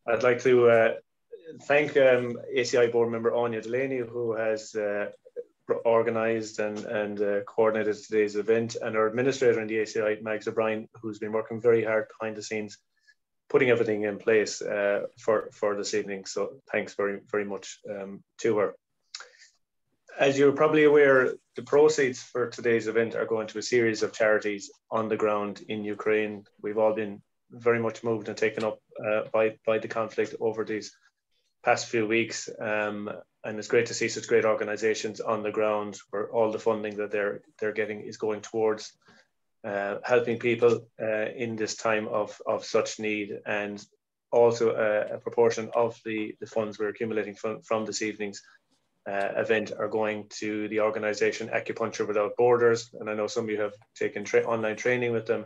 I'd like to thank ACI board member Anya Delaney, who has organised and coordinated today's event, and our administrator in the ACI, Mags O'Brien, who's been working very hard behind the scenes, putting everything in place for this evening. So thanks very, very much to her. As you're probably aware, the proceeds for today's event are going to a series of charities on the ground in Ukraine. We've all been very much moved and taken up by the conflict over these past few weeks. And it's great to see such great organizations on the ground where all the funding that they're getting is going towards helping people in this time of such need. And also a proportion of the funds we're accumulating from this evening's event are going to the organization Acupuncture Without Borders. And I know some of you have taken online training with them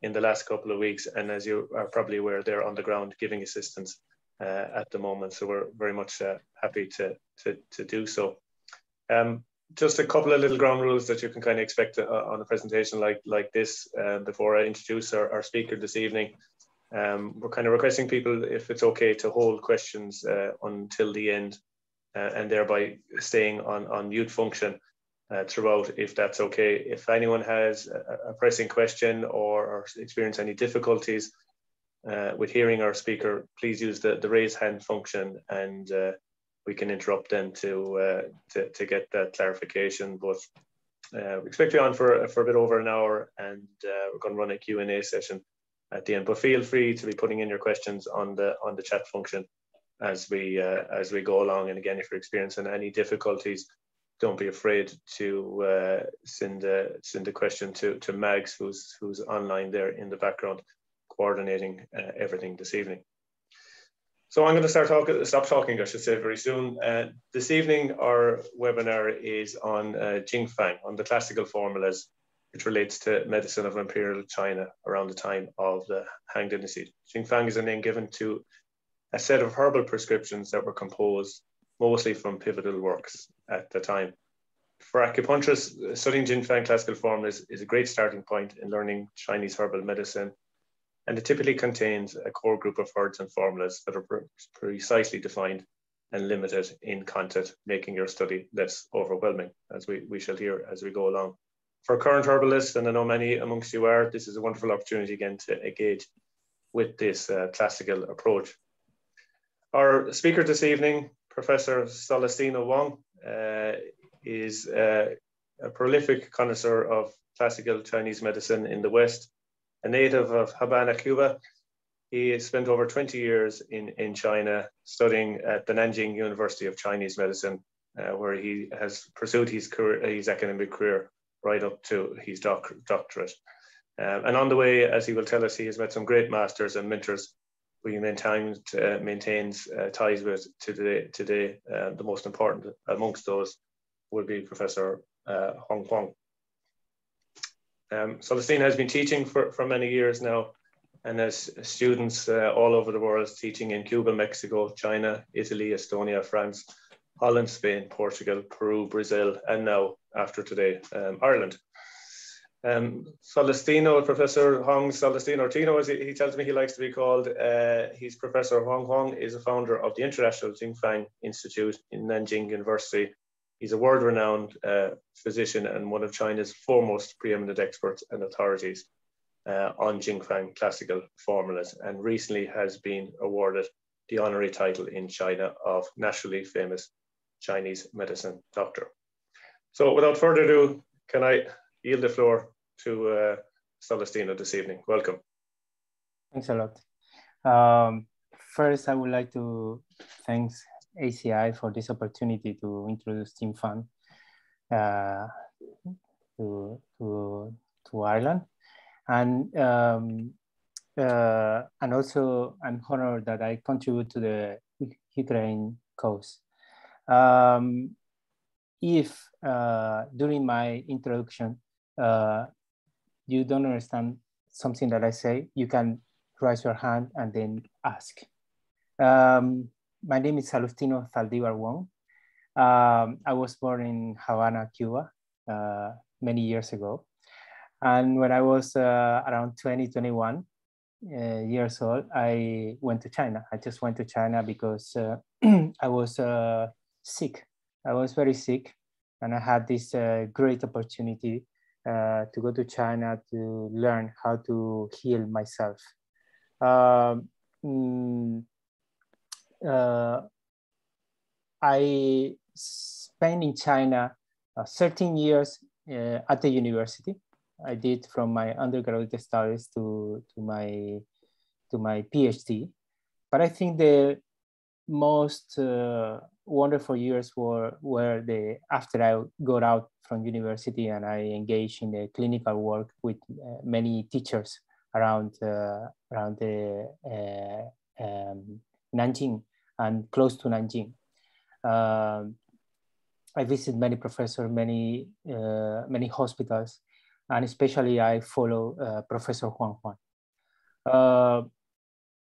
in the last couple of weeks. And as you are probably aware, they're on the ground giving assistance at the moment. So we're very much happy to do so. Just a couple of little ground rules that you can kind of expect on a presentation like this before I introduce our speaker this evening. We're kind of requesting people, if it's okay, to hold questions until the end and thereby staying on mute function throughout, if that's okay. If anyone has a pressing question or experience any difficulties with hearing our speaker, please use the raise hand function, and we can interrupt them to get that clarification. But we expect to be on for a bit over an hour, and we're going to run a Q&A session at the end. But feel free to be putting in your questions on the chat function as we go along. And again, if you're experiencing any difficulties, don't be afraid to send a question to Mags, who's online there in the background, coordinating everything this evening. So I'm going to stop talking, I should say, very soon. This evening, our webinar is on Jing Fang, on the classical formulas, which relates to medicine of Imperial China around the time of the Han Dynasty. Jing Fang is a name given to a set of herbal prescriptions that were composed mostly from pivotal works at the time. For acupuncturists, studying Jing Fang classical formulas is a great starting point in learning Chinese herbal medicine, and it typically contains a core group of words and formulas that are precisely defined and limited in content, making your study less overwhelming, as we shall hear as we go along. For current herbalists, and I know many amongst you are, this is a wonderful opportunity again to engage with this classical approach. Our speaker this evening, Professor Salustino Wong, is a prolific connoisseur of classical Chinese medicine in the West. A native of Havana, Cuba, he has spent over 20 years in China studying at the Nanjing University of Chinese Medicine, where he has pursued his academic career right up to his doctorate. And on the way, as he will tell us, he has met some great masters and mentors who he maintains ties with today. The most important amongst those would be Professor Huang. Salustino has been teaching for many years now, and has students all over the world, teaching in Cuba, Mexico, China, Italy, Estonia, France, Holland, Spain, Portugal, Peru, Brazil, and now, after today, Ireland. Salustino, Professor Huang Salustino, or Tino, as he tells me he likes to be called, he's Professor Huang is a founder of the International Jing Fang Institute in Nanjing University. He's a world-renowned physician and one of China's foremost preeminent experts and authorities on Jing Fang classical formulas, and recently has been awarded the honorary title in China of nationally famous Chinese medicine doctor. So without further ado, can I yield the floor to Salustino this evening. Welcome. Thanks a lot. First, I would like to thank ACI for this opportunity to introduce Jing Fang to Ireland, and also I'm honored that I contribute to the Ukraine cause. If during my introduction you don't understand something that I say, you can raise your hand and then ask. My name is Salustino Wong. I was born in Havana, Cuba, many years ago. And when I was around 21, years old, I went to China. I just went to China because I was sick. I was very sick, and I had this great opportunity to go to China to learn how to heal myself. Um, mm, I spent in China 13 years at the university. I did from my undergraduate studies to my PhD. But I think the most wonderful years were the after I got out from university and I engaged in the clinical work with many teachers around the Nanjing and close to Nanjing. I visited many professors, many hospitals, and especially I follow Professor Huang.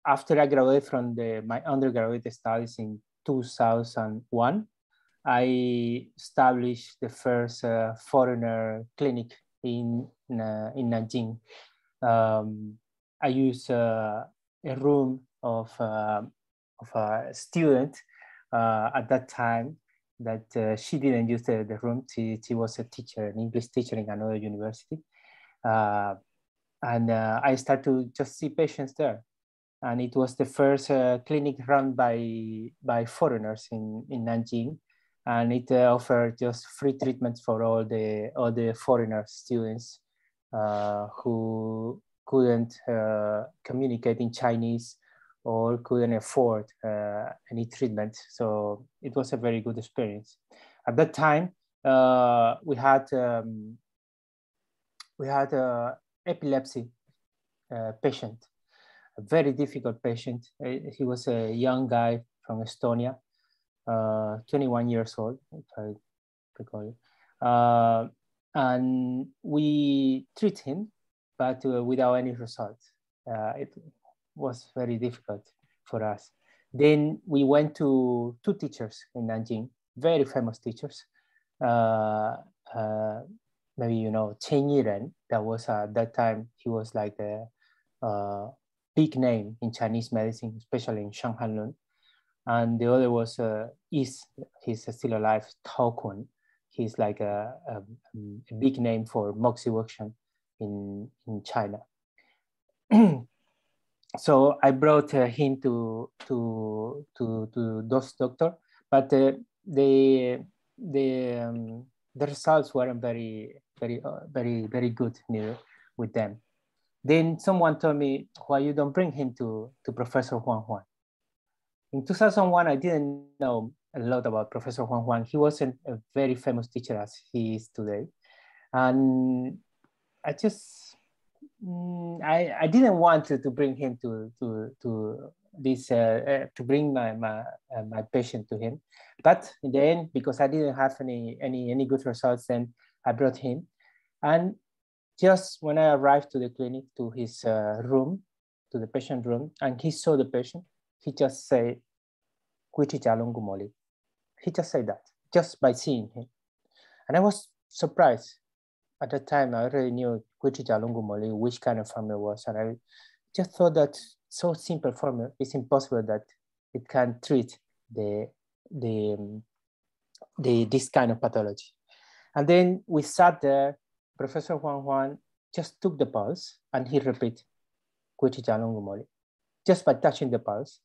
After I graduated from my undergraduate studies in 2001, I established the first foreigner clinic in Nanjing. I used a room of a student at that time that she didn't use the room. She was a teacher, an English teacher in another university. And I started to just see patients there. And it was the first clinic run by foreigners in Nanjing. And it offered just free treatments for all the foreigner students who couldn't communicate in Chinese or couldn't afford any treatment. So it was a very good experience. At that time, we had epilepsy patient, a very difficult patient. He was a young guy from Estonia, 21 years old, if I recall. And we treat him, but without any results. It was very difficult for us. Then we went to two teachers in Nanjing, very famous teachers. Maybe you know Chen Yiren. That was at that time he was like a big name in Chinese medicine, especially in Shanghanlun. And the other was he's still alive, Tao Kun. He's like a big name for moxibustion in China. So I brought him to those doctor, but the results weren't very good with them. Then someone told me, why you don't bring him to Professor Huang? In 2001, I didn't know a lot about Professor Huang. He wasn't a very famous teacher as he is today. And I just, I didn't want to bring him to this, to bring my patient to him. But in the end, because I didn't have any good results, then I brought him. And just when I arrived to the clinic, to his room, to the patient room, and he saw the patient, he just said, he just said that, just by seeing him. And I was surprised. At that time, I already knew which kind of formula it was. And I just thought that so simple formula, it's impossible that it can treat this kind of pathology. And then we sat there, Professor Huang just took the pulse and he repeated, just by touching the pulse.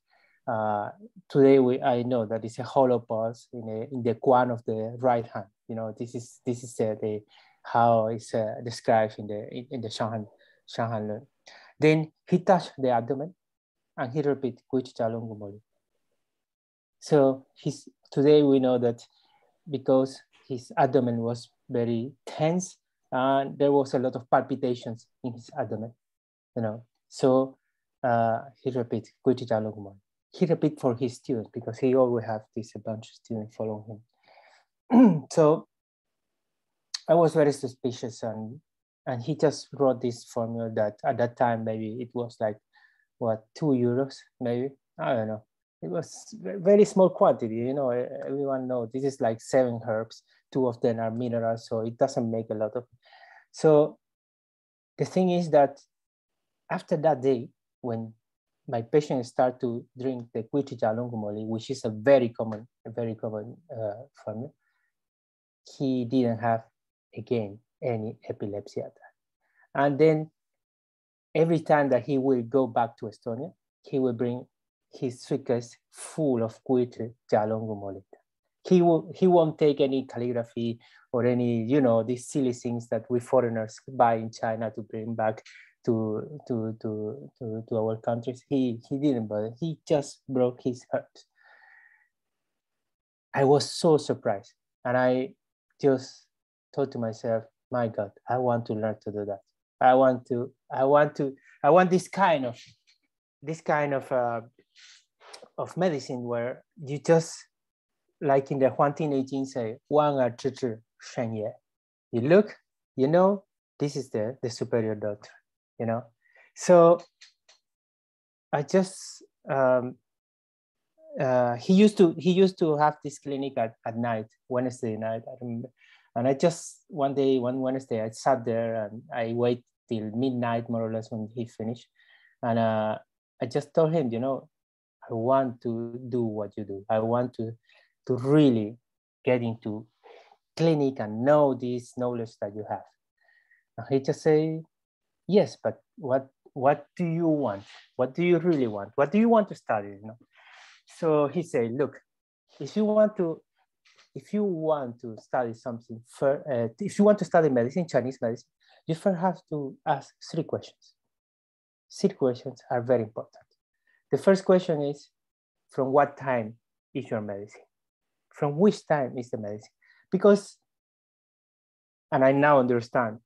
Today I know that it's a hollow pulse in the quan of the right hand. You know, this is how it's described in the Shanghanlun. Then he touched the abdomen and he repeated, so today we know that because his abdomen was very tense and there was a lot of palpitations in his abdomen, you know. So he repeated, he repeated for his students because he always have a bunch of students following him. So I was very suspicious, and he just wrote this formula that at that time maybe it was like what, €2, maybe, I don't know. It was very small quantity, you know. Everyone knows this is like 7 herbs. 2 of them are minerals, so it doesn't make a lot of. So the thing is that after that day, when my patients start to drink the Kuichi Jalongumoli, which is a very common formula, he didn't have again any epilepsy attack. And then every time that he will go back to Estonia, he will bring his suitcase full of Kuichi Jalongumoli. He won't take any calligraphy or any, you know, these silly things that we foreigners buy in China to bring back to our countries. He didn't bother. He just broke his herbs. I was so surprised, and I just thought to myself, my God, I want to learn to do that. I want this kind of medicine where you just, like in the Huang say, Wang er zhi zhi shen ye. You look, you know, this is the superior doctor, you know. So I just he used to have this clinic at night, Wednesday night, I remember. And I just one Wednesday I sat there and I waited till midnight more or less when he finished, and I just told him, you know, I want to do what you do. I want to really get into clinic and know this knowledge that you have. And he just say, yes, but what do you want? What do you really want? What do you want to study? You know? So he said, look, if you want to study something, if you want to study medicine, Chinese medicine, you first have to ask 3 questions. 3 questions are very important. The first question is, from what time is your medicine? From which time is the medicine? Because, and I now understand,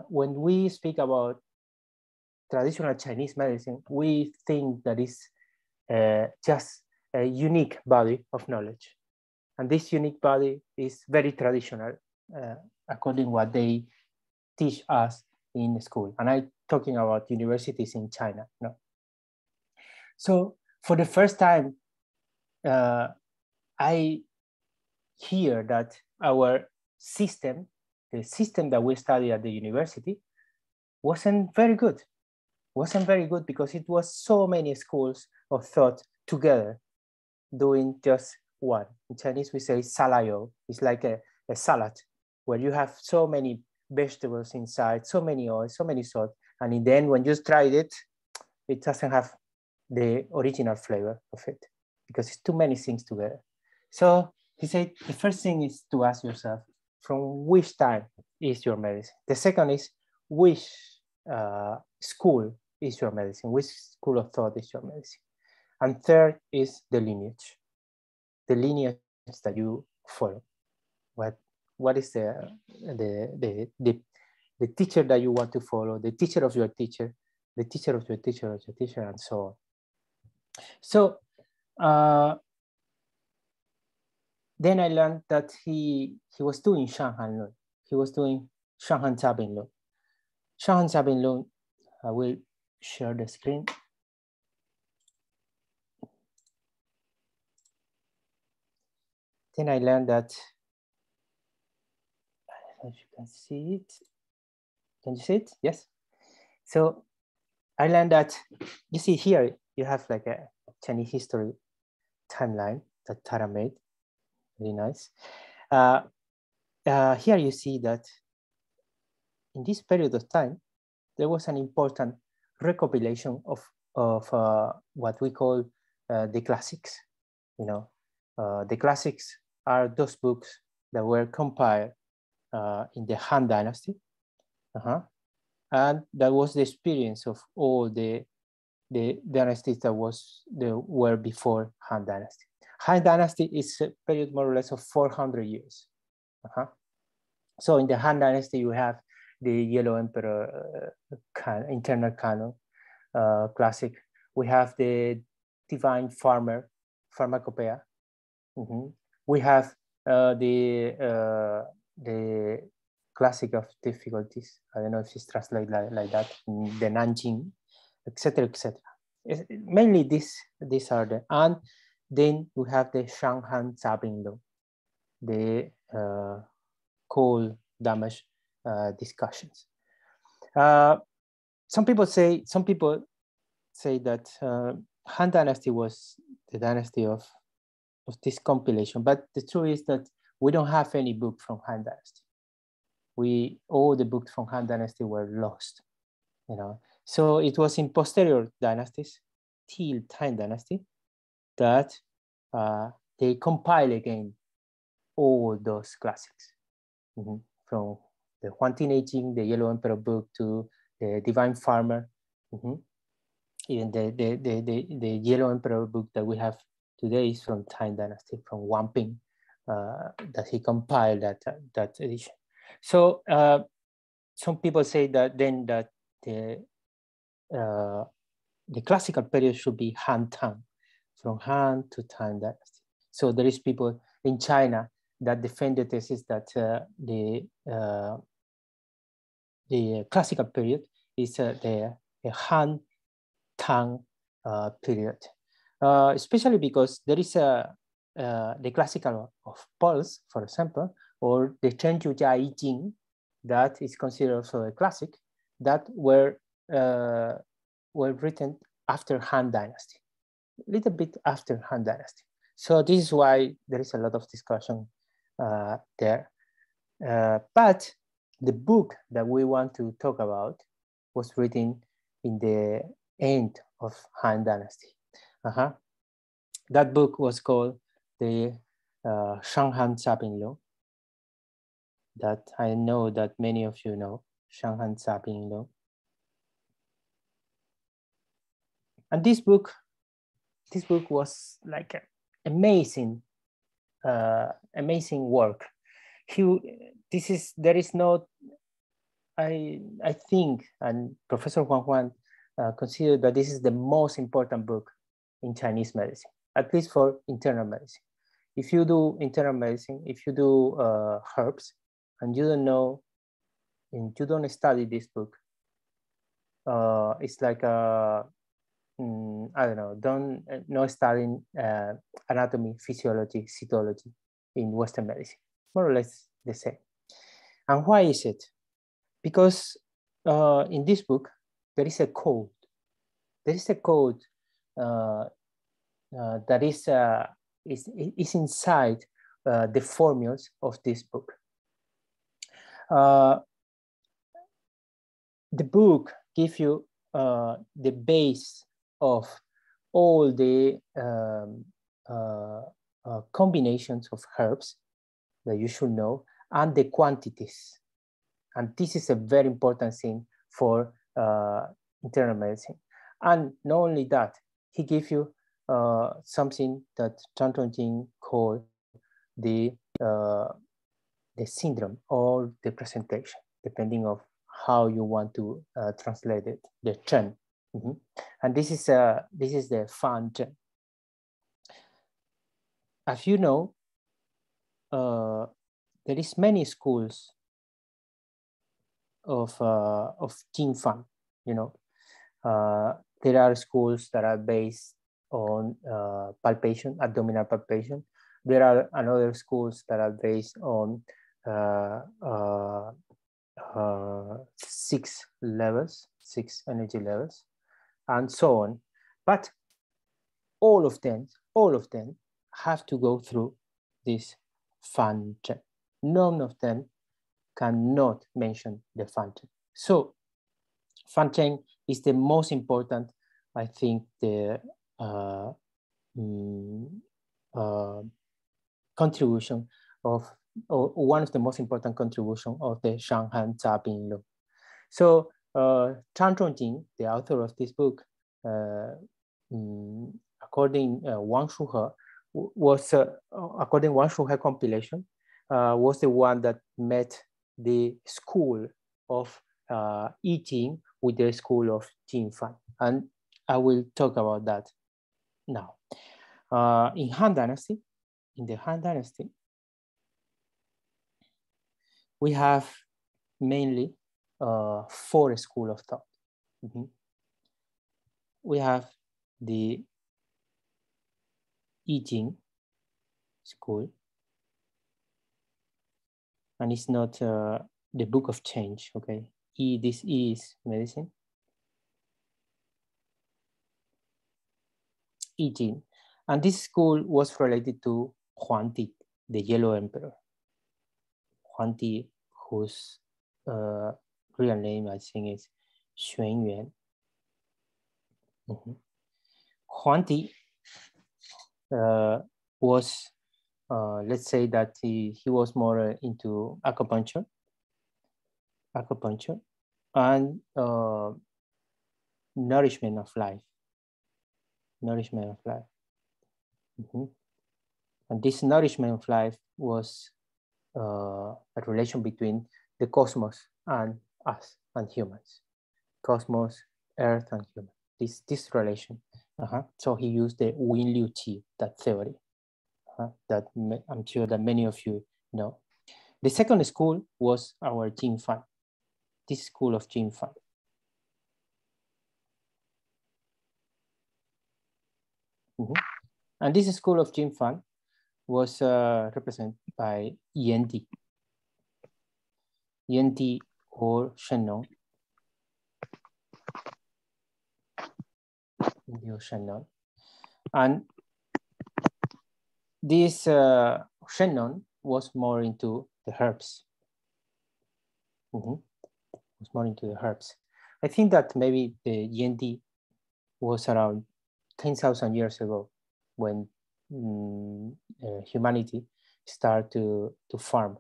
when we speak about traditional Chinese medicine, we think that is just a unique body of knowledge. And this unique body is very traditional, according to what they teach us in school. And I'm talking about universities in China. No? So for the first time, I hear that our system, the system that we study at the university, wasn't very good. Wasn't very good because it was so many schools of thought together doing just one. In Chinese, we say salayo. It's like a salad where you have so many vegetables inside, so many oils, so many salt. And in the end, when you tried it, it doesn't have the original flavor of it because it's too many things together. So he said, the first thing is to ask yourself, from which time is your medicine? The second is, which school is your medicine? Which school of thought is your medicine? And third is the lineage that you follow. What is the teacher that you want to follow, the teacher of your teacher, the teacher of your teacher of your teacher, and so on. So then I learned that he was doing Shanghan Lun. He was doing Shanghan Zabin Lun. Shanghan Zabin Lun, I will share the screen. Then I learned that, I don't know if you can see it. Can you see it? Yes. So I learned that, you see here, you have like a Chinese history timeline that Tara made. Very nice. Here you see that in this period of time, there was an important recompilation of what we call the classics. You know, the classics are those books that were compiled in the Han Dynasty. And that was the experience of all the dynasties that were before Han Dynasty. Han Dynasty is a period more or less of 400 years. So in the Han Dynasty, you have the Yellow Emperor internal canon, classic. We have the Divine Farmer, Pharmacopoeia. We have the classic of difficulties. I don't know if it's translated like that, the Nanjing, etc., etc. Mainly these are the, and then we have the Shanghan Zabin Lun, the cold damage discussions. Some people say that Han Dynasty was the dynasty of this compilation, but the truth is that we don't have any book from Han Dynasty. All the books from Han Dynasty were lost, you know. So it was in posterior dynasties till Tang Dynasty that they compile again all those classics, from the Huang Jing, the Yellow Emperor book, to the Divine Farmer, even the Yellow Emperor book that we have today is from Tang Dynasty, from Wang Ping, that he compiled that edition. So some people say that then that the classical period should be Han Tang, from Han to Tang Dynasty. So there is people in China that defend the thesis that the classical period is the Han Tang period, especially because there is the classical of Pulse, for example, or the Chenju Jia Yi Jing, that is considered also a classic, that were written after Han Dynasty, a little bit after Han Dynasty. So this is why there is a lot of discussion there. But the book that we want to talk about was written in the end of Han Dynasty. That book was called the Shanghan Zaping Law, that I know that many of you know, Shanghan Zaping Law. And this book was like an amazing work. There is no, I think, and Professor Huang considered that this is the most important book in Chinese medicine, at least for internal medicine. If you do internal medicine, if you do herbs, and you don't know, and you don't study this book, it's like I don't know, not studying anatomy, physiology, cytology in Western medicine, more or less the same. And why is it? Because in this book, there is a code. There is a code that is inside the formulas of this book. The book gives you the base of all the combinations of herbs that you should know, and the quantities. And this is a very important thing for internal medicine. And not only that, he gives you something that Zhang Zhongjing called the syndrome or the presentation, depending on how you want to translate it, the Chen. And this is the Fang Zheng. As you know, there is many schools of Jing Fang. You know, there are schools that are based on palpation, abdominal palpation. There are another schools that are based on 6 energy levels, and so on. But all of them have to go through this Fang Zheng. None of them cannot mention the Fang Zheng. So Fang Zheng is the most important, I think, the contribution of, or one of the most important contribution of the Shanghan Zaping Law. So Zhang Zhongjing, the author of this book, according Wang Shuhe, was according Wang Shuhe compilation, was the one that met the school of Yi Jing with the school of Jing Fang, and I will talk about that now. In the Han Dynasty, we have mainly 4 schools of thought. We have the Yi Jing school, and it's not the book of change, okay? This is medicine. 18. And this school was related to Huang Ti, the Yellow Emperor. Huang Ti, whose real name, I think, is Xuan Yuan. Huang Ti was, let's say that he was more into acupuncture and nourishment of life. And this nourishment of life was a relation between the cosmos and us and humans. Cosmos, Earth, and human. This relation. So he used the Wen Liu Qi, that theory, that I'm sure that many of you know. The second school was our Jing Fang, this school of Jing Fang. And this school of Jing Fang was represented by Yan Di or Shennon. And this Shennon was more into the herbs. Was more into the herbs. I think that maybe the Yan Di was around 10,000 years ago when humanity started to farm,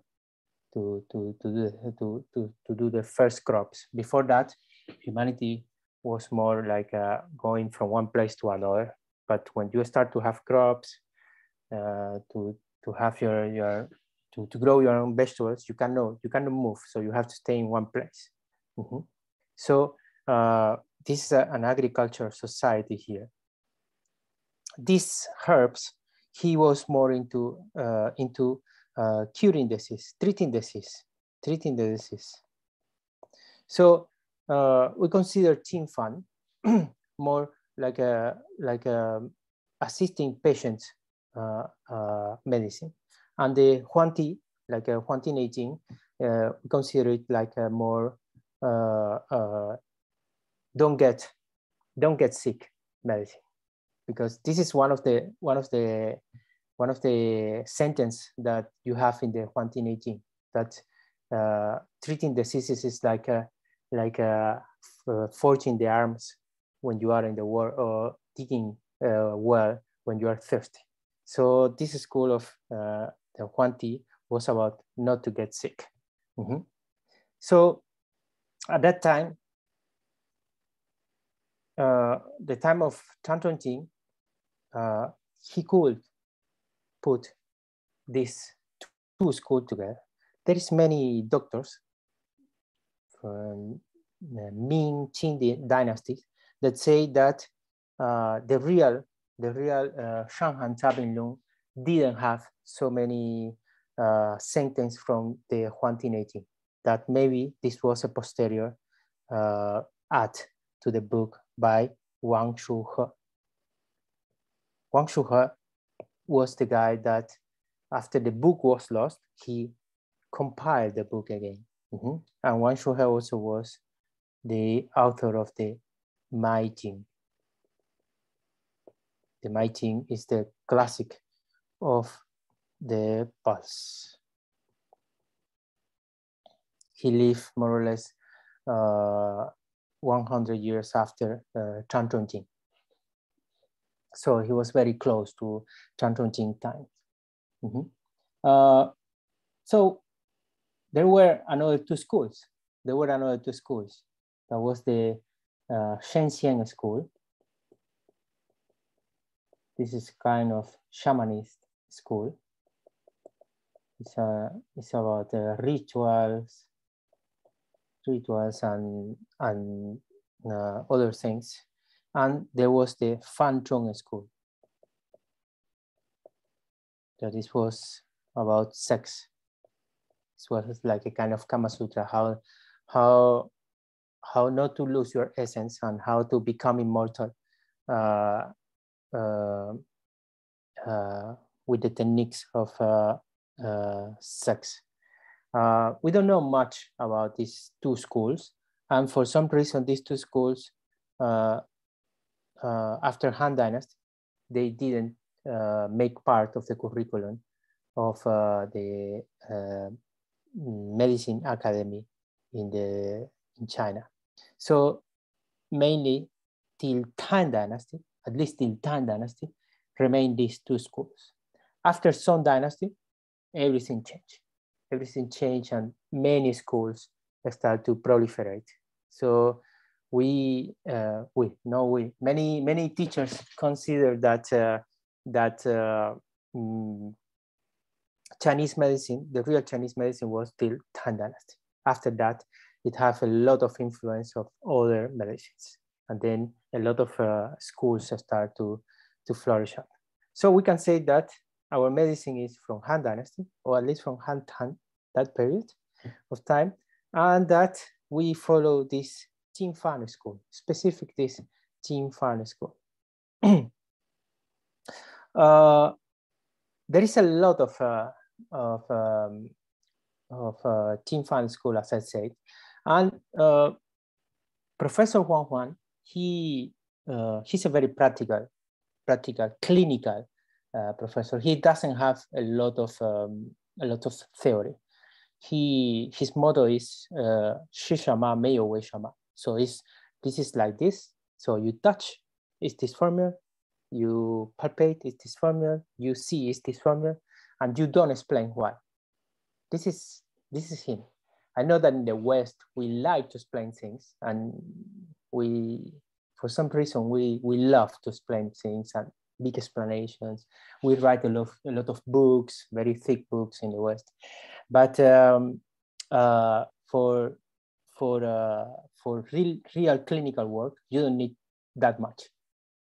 to do the first crops. Before that, humanity was more like going from one place to another. But when you start to have crops, to have to grow your own vegetables, you cannot move, so you have to stay in one place. So this is an agricultural society here. These herbs, he was more into curing disease, treating the disease. So we consider Jing Fang more like assisting patients medicine, and the Huang Ti, like Huang Ti Neijing, we consider it like a more don't get sick medicine, because this is one of the sentence that you have in the Huang Ti Neijing, that treating diseases is like forging the arms when you are in the war, or digging well when you are thirsty. So this school of the Huang Ti was about not to get sick. So at that time, the time of Tang, he could put these two schools together. There is many doctors from Ming, Qing dynasties that say that the real Shanghan Tabinlong didn't have so many sentences from the Huang Ti Neijing, that maybe this was a posterior add to the book by Wang Shuhe. Wang Shuhe was the guy that, after the book was lost, he compiled the book again. And Wang Shuhe also was the author of the Mai Jing. The Mai Jing is the classic of the pulse. He lived more or less 100 years after Tang Zhongjing. So he was very close to Tang Zhongjing time. So there were another two schools. That was the Shenzhen school. This is kind of shamanist school. It's about rituals and other things. And there was the Fan Zhong school. That this was about sex. This was like a kind of Kama Sutra, how not to lose your essence and how to become immortal with the techniques of sex. We don't know much about these two schools, and for some reason, these two schools, after Han Dynasty, they didn't make part of the curriculum of the medicine academy in China. So mainly till Tang Dynasty, at least till Tang Dynasty, remain these two schools. After Song Dynasty, everything changed. Everything changed and many schools start to proliferate. So many teachers consider that Chinese medicine, the real Chinese medicine, was till Tang Dynasty. After that, it has a lot of influence of other medicines, and then a lot of schools start to flourish up. So we can say that our medicine is from Han Dynasty, or at least from Han Tang, that period of time, and that we follow this Jing Fang school, specific this Jing Fang school. There is a lot of Jing Fang school, as I said, and Professor Huang, he's a very practical, clinical professor. He doesn't have a lot of theory. His motto is 是什么没有为什么. So this is like this. So you touch, it's this formula. You palpate, it's this formula. You see, it's this formula, and you don't explain why. This is him. I know that in the West we like to explain things, and for some reason we love to explain things and big explanations. We write a lot of books, very thick books in the West, but for real clinical work, you don't need that much.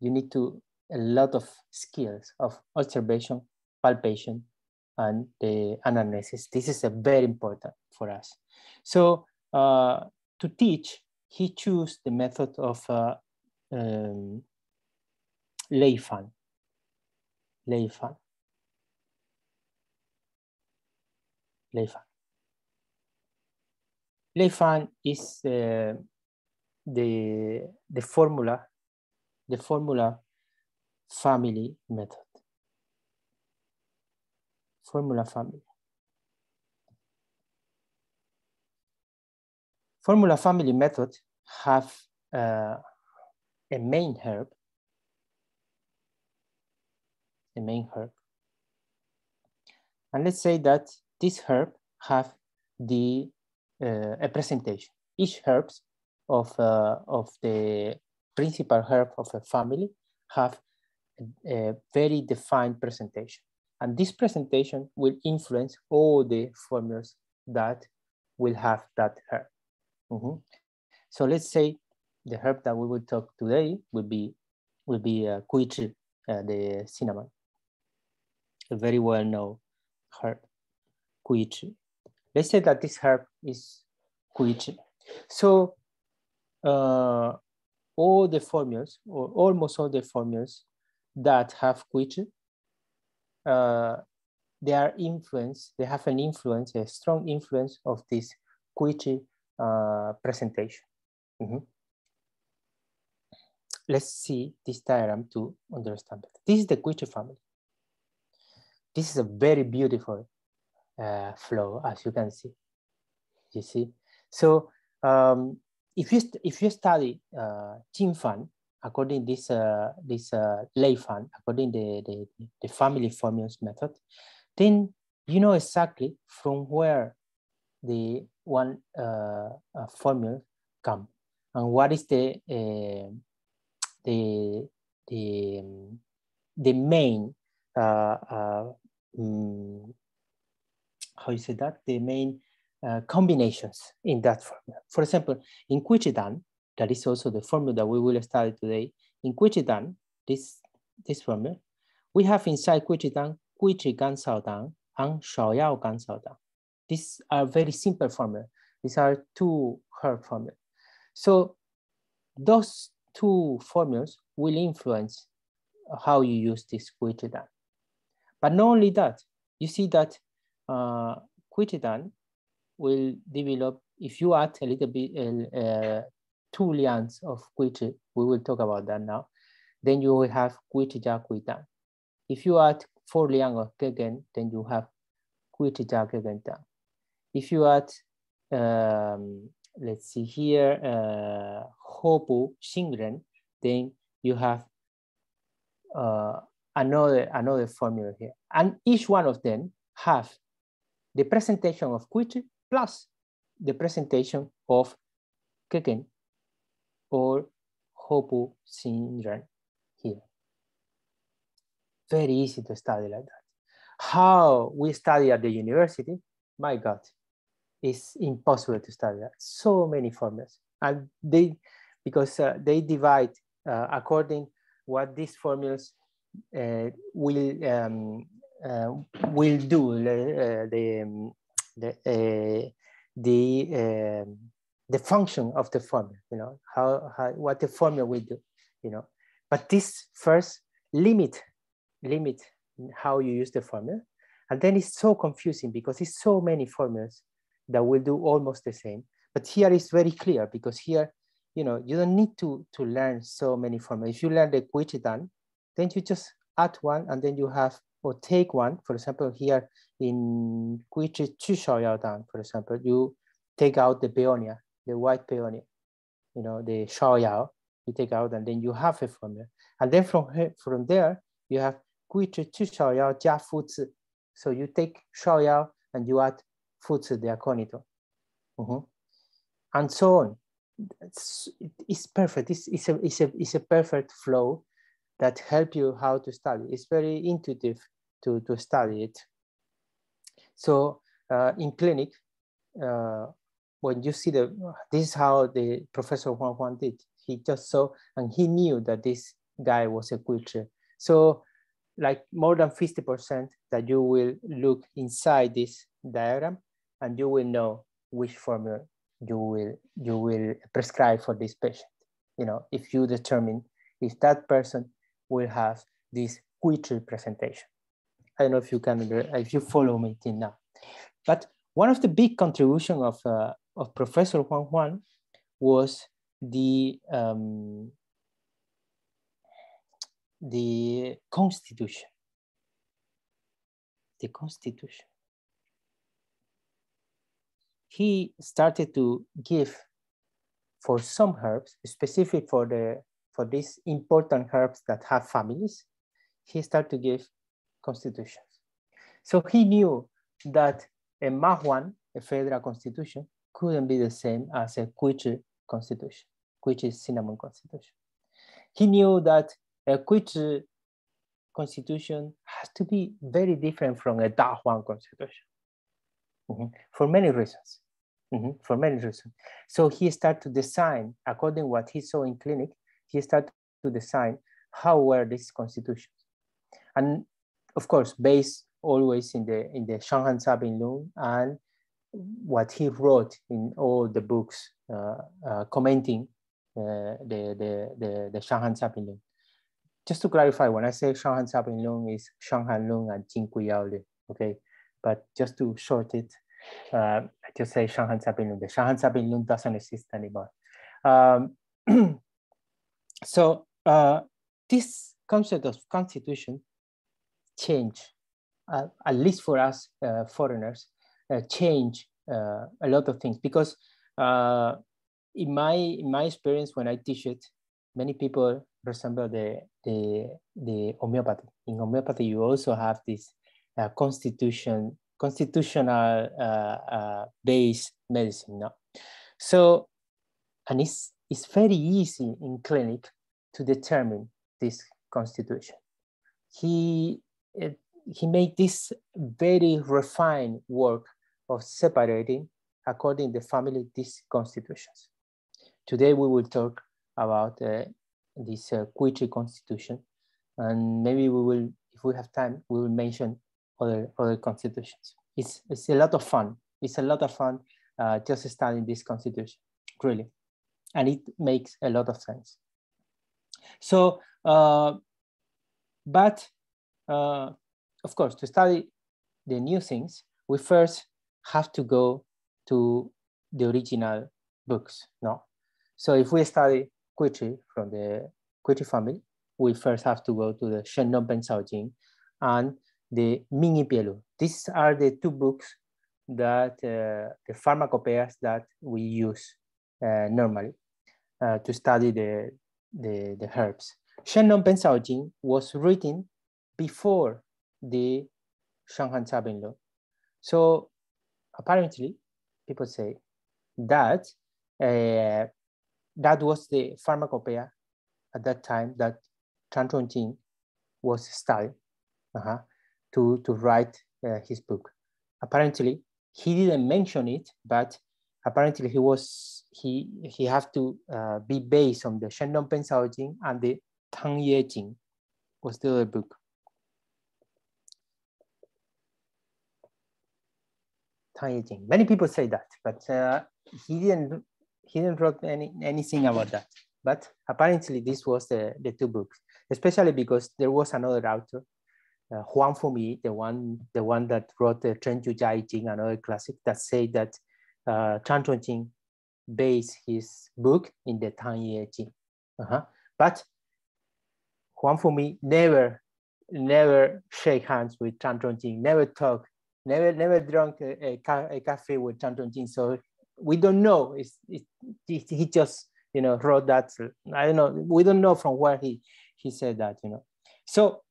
You need a lot of skills of observation, palpation, and the analysis. This is very important for us. So to teach, he chose the method of Lei Fan. Lei Fan. Lei Fan. Lei Fan is the formula family method. Formula family. Formula family method have a main herb. And let's say that this herb have a presentation. Each herbs of the principal herb of a family have a very defined presentation. And this presentation will influence all the formulas that will have that herb. So let's say the herb that we will talk today will be Gui Zhi, the cinnamon, a very well-known herb, Gui Zhi. Let's say that this herb is Gui Zhi. So all the formulas, or almost all the formulas that have Gui Zhi, they have an influence, a strong influence of this Gui Zhi presentation. Let's see this diagram to understand better. This is the Gui Zhi family. This is a very beautiful flow, as you can see. You see, so if you study Jing Fang according this Lei Fan, according the family formulas method, then you know exactly from where the one formula come and what is the main how you say that, the main combinations in that formula. For example, in Gui Zhi Dan, that is also the formula that we will study today. In Gui Zhi Dan, this formula, we have inside Gui Zhi Dan, Gui Zhi Gan Sao Dan and Shao Yao Gan Sao Dan. These are very simple formulas. These are two herb formulas. So those two formulas will influence how you use this Gui Zhi Dan. But not only that, you see that Gui Zhi Dan will develop, if you add a little bit, 2 lians of Gui Zhi, we will talk about that now, then you will have Kuitija Kuitan. If you add 4 liang of Gegen, then you have Kuitija Gegen Tang. If you add, let's see here, Hopu Xingren, then you have another formula here. And each one of them have the presentation of Kuichi plus the presentation of Gegen or Hopu Xingren here. Very easy to study like that. How we study at the university, my God, it's impossible to study that. So many formulas. And because they divide according what these formulas will do, the function of the formula, you know, what the formula will do, you know. But this first limit how you use the formula, and then it's so confusing because it's so many formulas that will do almost the same. But here it's very clear because here, you know, you don't need to learn so many formulas. If you learn the Kuichidan, then you just add one and then you have, or take one, for example, here in Kuichi Chushaoyaodan, for example, you take out the peonia, the white peonia, you know, the Shaoyao, you take out and then you have a formula. And then from there, you have Kuichi Chushaoyao Jia Fuzi. So you take Shaoyao and you add Fuzi de Aconito. And so on. It's perfect. It's a perfect flow that helps you how to study. It's very intuitive to study it. So in clinic, when you see this is how the Professor Huang did. He just saw and he knew that this guy was a Kuichi. So like more than 50% that you will look inside this diagram and you will know which formula you will prescribe for this patient. You know, if you determine if that person will have this Kuichi presentation. I don't know if you can, if you follow me till now. But one of the big contributions of Professor Huang was the constitution. The constitution. He started to give for some herbs, specific for these important herbs that have families, he started to give constitutions. So he knew that a Mahuan, a federal constitution, couldn't be the same as a Kuichi constitution, Kuichi cinnamon constitution. He knew that a Kuichi constitution has to be very different from a Da Huang constitution for many reasons. For many reasons. So he started to design, according to what he saw in clinic, he started to design how were these constitutions. And of course, based always in the Shanghan Sabin Lung and what he wrote in all the books commenting the Shanghan Sabin Lung. Just to clarify, when I say Shanghan Sabin Lung, is Shanghan Lung and Jing Yao Li, okay? But just to short it, I just say Shanghan Sabin Lung. The Shanghan Sabin Lung doesn't exist anymore. So this concept of constitution change, at least for us foreigners, change a lot of things because in my experience when I teach it, many people resemble the homeopathy. In homeopathy, you also have this constitutional based medicine. No? So, and it's very easy in clinic to determine this constitution. He made this very refined work of separating according to the family these constitutions. Today we will talk about this Kuichi constitution, and maybe we will, if we have time, we will mention other constitutions. It's a lot of fun. It's a lot of fun just studying this constitution, really, and it makes a lot of sense. So, but of course, to study the new things, we first have to go to the original books, no? So if we study Kuichi from the Kuichi family, we first have to go to the Shen Nong Pen Sao Jing and the Ming Pielu. These are the two books that the pharmacopoeias that we use normally to study the herbs. Shen Nong Pen Sao Jing was written before the Shanghan Sabin Law. So apparently, people say that that was the pharmacopoeia at that time that Chan Chongqing was studying to write his book. Apparently, he didn't mention it, but apparently he have to be based on the Shen Nong Pen Sao Jing and the Tang Ye Jing was the other book. Tang Ye Jing. Many people say that, but he didn't write anything about that. But apparently this was the two books, especially because there was another author, Huang for me, the one that wrote the Chen Yu Jia Jing, another classic, that say that Chan Chongqing based his book in the Tang Ye Jing. But Huang for me never shake hands with Chan Chongqing, never talk, never drunk a cafe with Chan Chongqing. So we don't know. He just wrote that. I don't know. We don't know from where he said that. So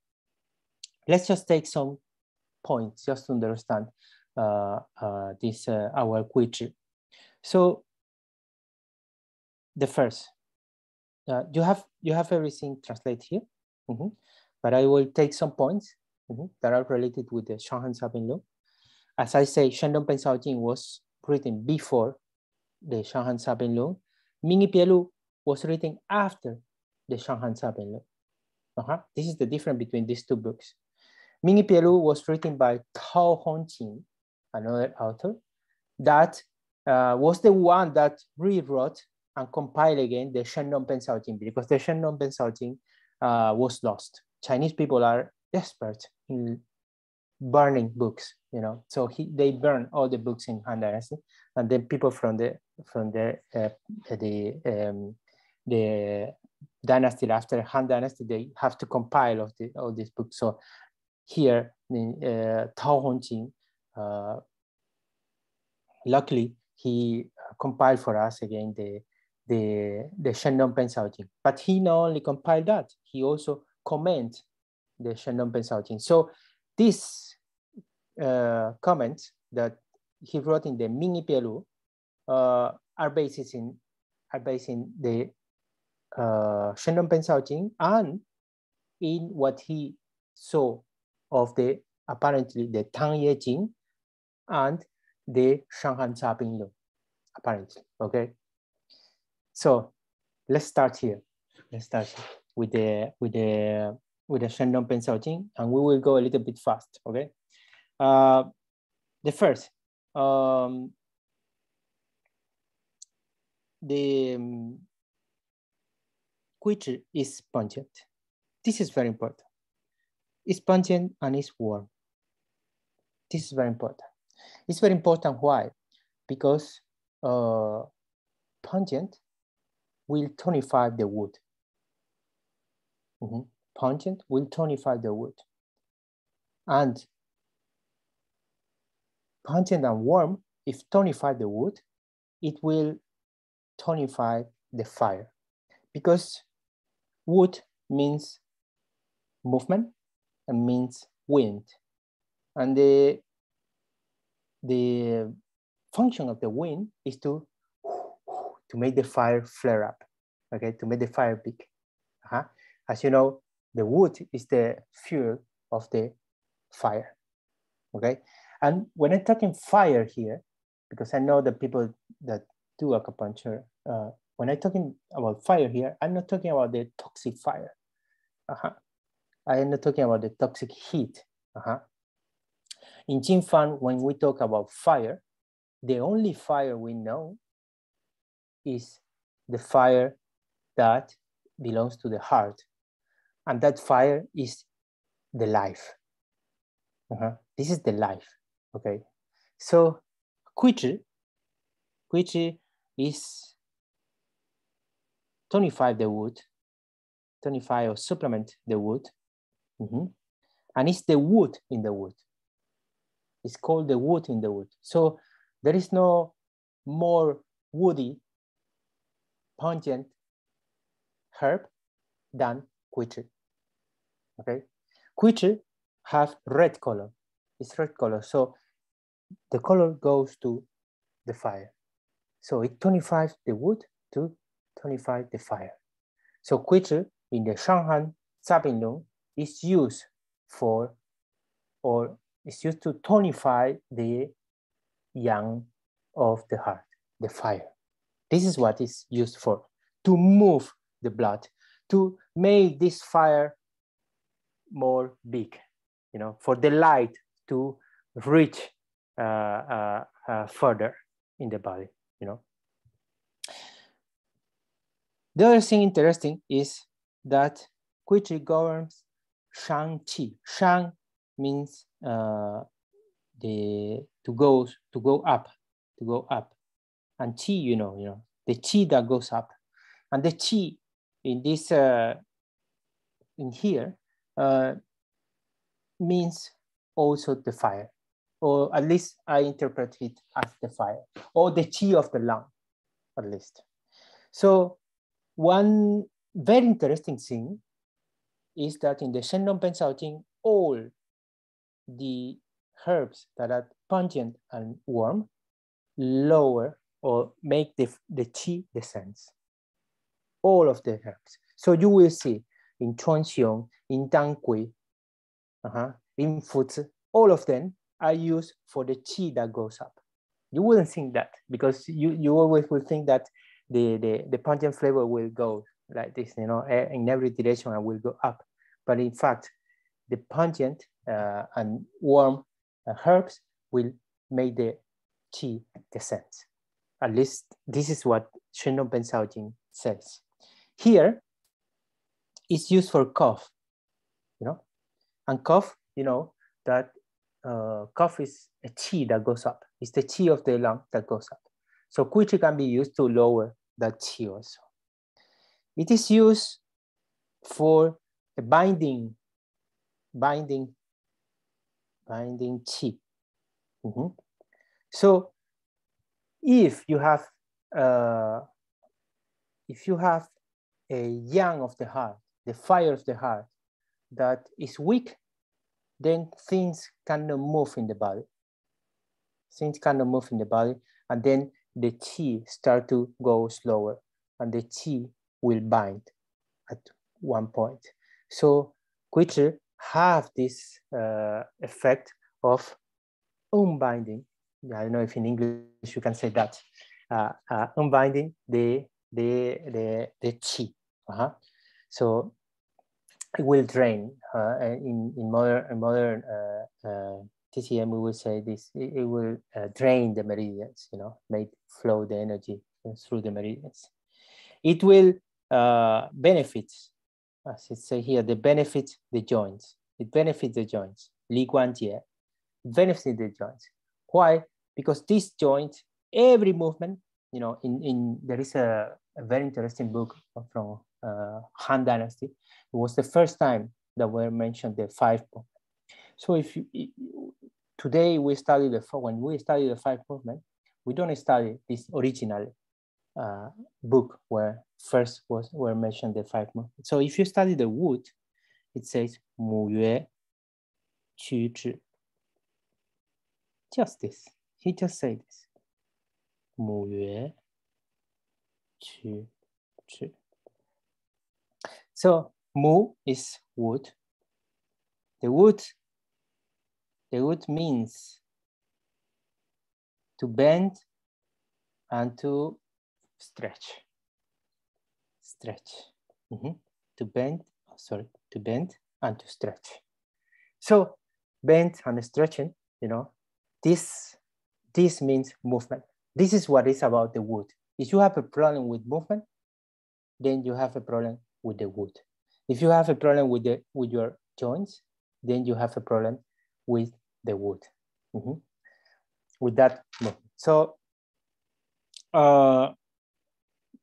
let's just take some points just to understand this our quiz. So the first, you have everything translated here, but I will take some points that are related with the Shanghan Sabin Law. As I say, Shen Nong Pen Sao Jing was written before the Shanghan Sabin Law. Ming Pielu was written after the Shanghan Sabin Law. This is the difference between these two books. Ming Pielu was written by Tao Hongqing, another author, that was the one that rewrote and compiled again the Shen Nong Pen Sao Jing, because the Shen Nong Pen Sao Jing was lost. Chinese people are experts in burning books, so they burn all the books in Han Dynasty, and then people from the dynasty after Han Dynasty, they have to compile all these books. So here, Tao Hongqing, luckily he compiled for us again the Shen Nong Pen Sao Jing. But he not only compiled that, he also commented the Shen Nong Pen Sao Jing. So these comments that he wrote in the Ming Pielu are based in the Shen Nong Pen Sao Jing and in what he saw of apparently the Tang Ye Jing and the Shanghan Sabin Law, apparently. Okay. So let's start here. Let's start with the Shen Nong Pen Sao Jing, and we will go a little bit fast. Okay. The first, the which is pungent. This is very important. It's pungent and it's warm. This is very important. It's very important. Why? Because pungent will tonify the wood. Pungent will tonify the wood. And pungent and warm, if tonify the wood, it will tonify the fire. Because wood means movement and means wind. And the function of the wind is to make the fire flare up, okay, to make the fire big. As you know, the wood is the fuel of the fire, okay? And when I'm talking fire here, because I know the people that do acupuncture, when I'm talking about fire here, I'm not talking about the toxic fire. I am not talking about the toxic heat. In Jing Fang, when we talk about fire, the only fire we know is the fire that belongs to the heart. And that fire is the life. This is the life, okay? So, Kuichi is tonify the wood tonify or supplement the wood. And it's the wood in the wood. It's called the wood in the wood. So there is no more woody, pungent herb than quiche. Okay, quiche have red color. It's red color. So the color goes to the fire. So it tonifies the wood to tonify the fire. So quiche in the Shanghan Zabinlong is used for, or it's used to tonify the yang of the heart, the fire. This is what it's used for, to move the blood, to make this fire more big, you know, for the light to reach further in the body, you know. The other thing interesting is that quiche governs Shang Qi. Shang means to go up, and Qi, you know, the Qi that goes up, and the Qi in this in here means also the fire, or at least I interpret it as the fire, or the Qi of the lung, at least. So one very interesting thing is that in the Shenlong Pen Sao Jing, all the herbs that are pungent and warm lower or make the qi descends. All of the herbs. So you will see in Chuanxiong, in Tang Gui, in Fuzi, all of them are used for the qi that goes up. You wouldn't think that, because you always will think that the pungent flavor will go like this, you know, in every direction and will go up. But in fact, the pungent and warm herbs will make the qi descend. At least this is what Shenlong Pen Sao Jing says. Here, it's used for cough, you know, and cough, you know, that cough is a qi that goes up. It's the qi of the lung that goes up. So quiche can be used to lower that qi also. It is used for a binding qi. So if you have a yang of the heart, the fire of the heart that is weak, then things cannot move in the body. Things cannot move in the body, and then the qi start to go slower, and the qi will bind at one point. So quiche have this effect of unbinding. I don't know if in English you can say that. Unbinding the qi. So it will drain. In modern TCM, we will say this. It will drain the meridians. You know, make flow the energy through the meridians. It will benefit, as it says here, the benefit the joints. It benefits the joints. Li Guan Jie benefits the joints. Why? Because these joints, every movement, you know, there is a very interesting book from Han Dynasty. It was the first time that we mentioned the 5 movement. So today we study when we study the 5 movement, we don't study this original book where first were mentioned the 5 movements. So if you study the wood, it says Mu Yue Qu Zhi. Just this. He just said this. Mu Yue Qu Zhi. So Mu is wood. The wood means to bend and to stretch. To bend and to stretch. So bend and stretching, you know, this means movement. This is what is about the wood. If you have a problem with movement, then you have a problem with the wood. If you have a problem with your joints, then you have a problem with the wood. With that movement. So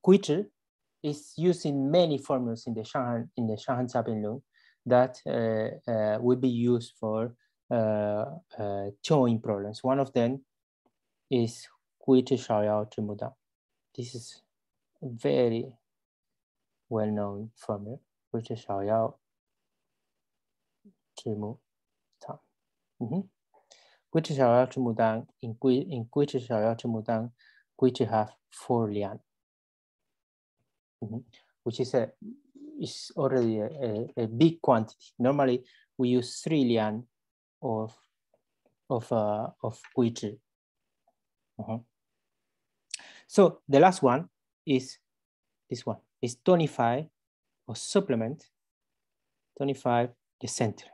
quiche is used in many formulas in the Shanhan Jiabinlong that will be used for Turing problems. One of them is 归之少要之母当. This is a very well-known formula, 归之少要之母当. 归之少要之母当 in 归之少要之母当 归之 have 4 lian, which is already a big quantity. Normally, we use 3 lian of 归之. So the last one is this one. It's 25 or supplement 25 the center.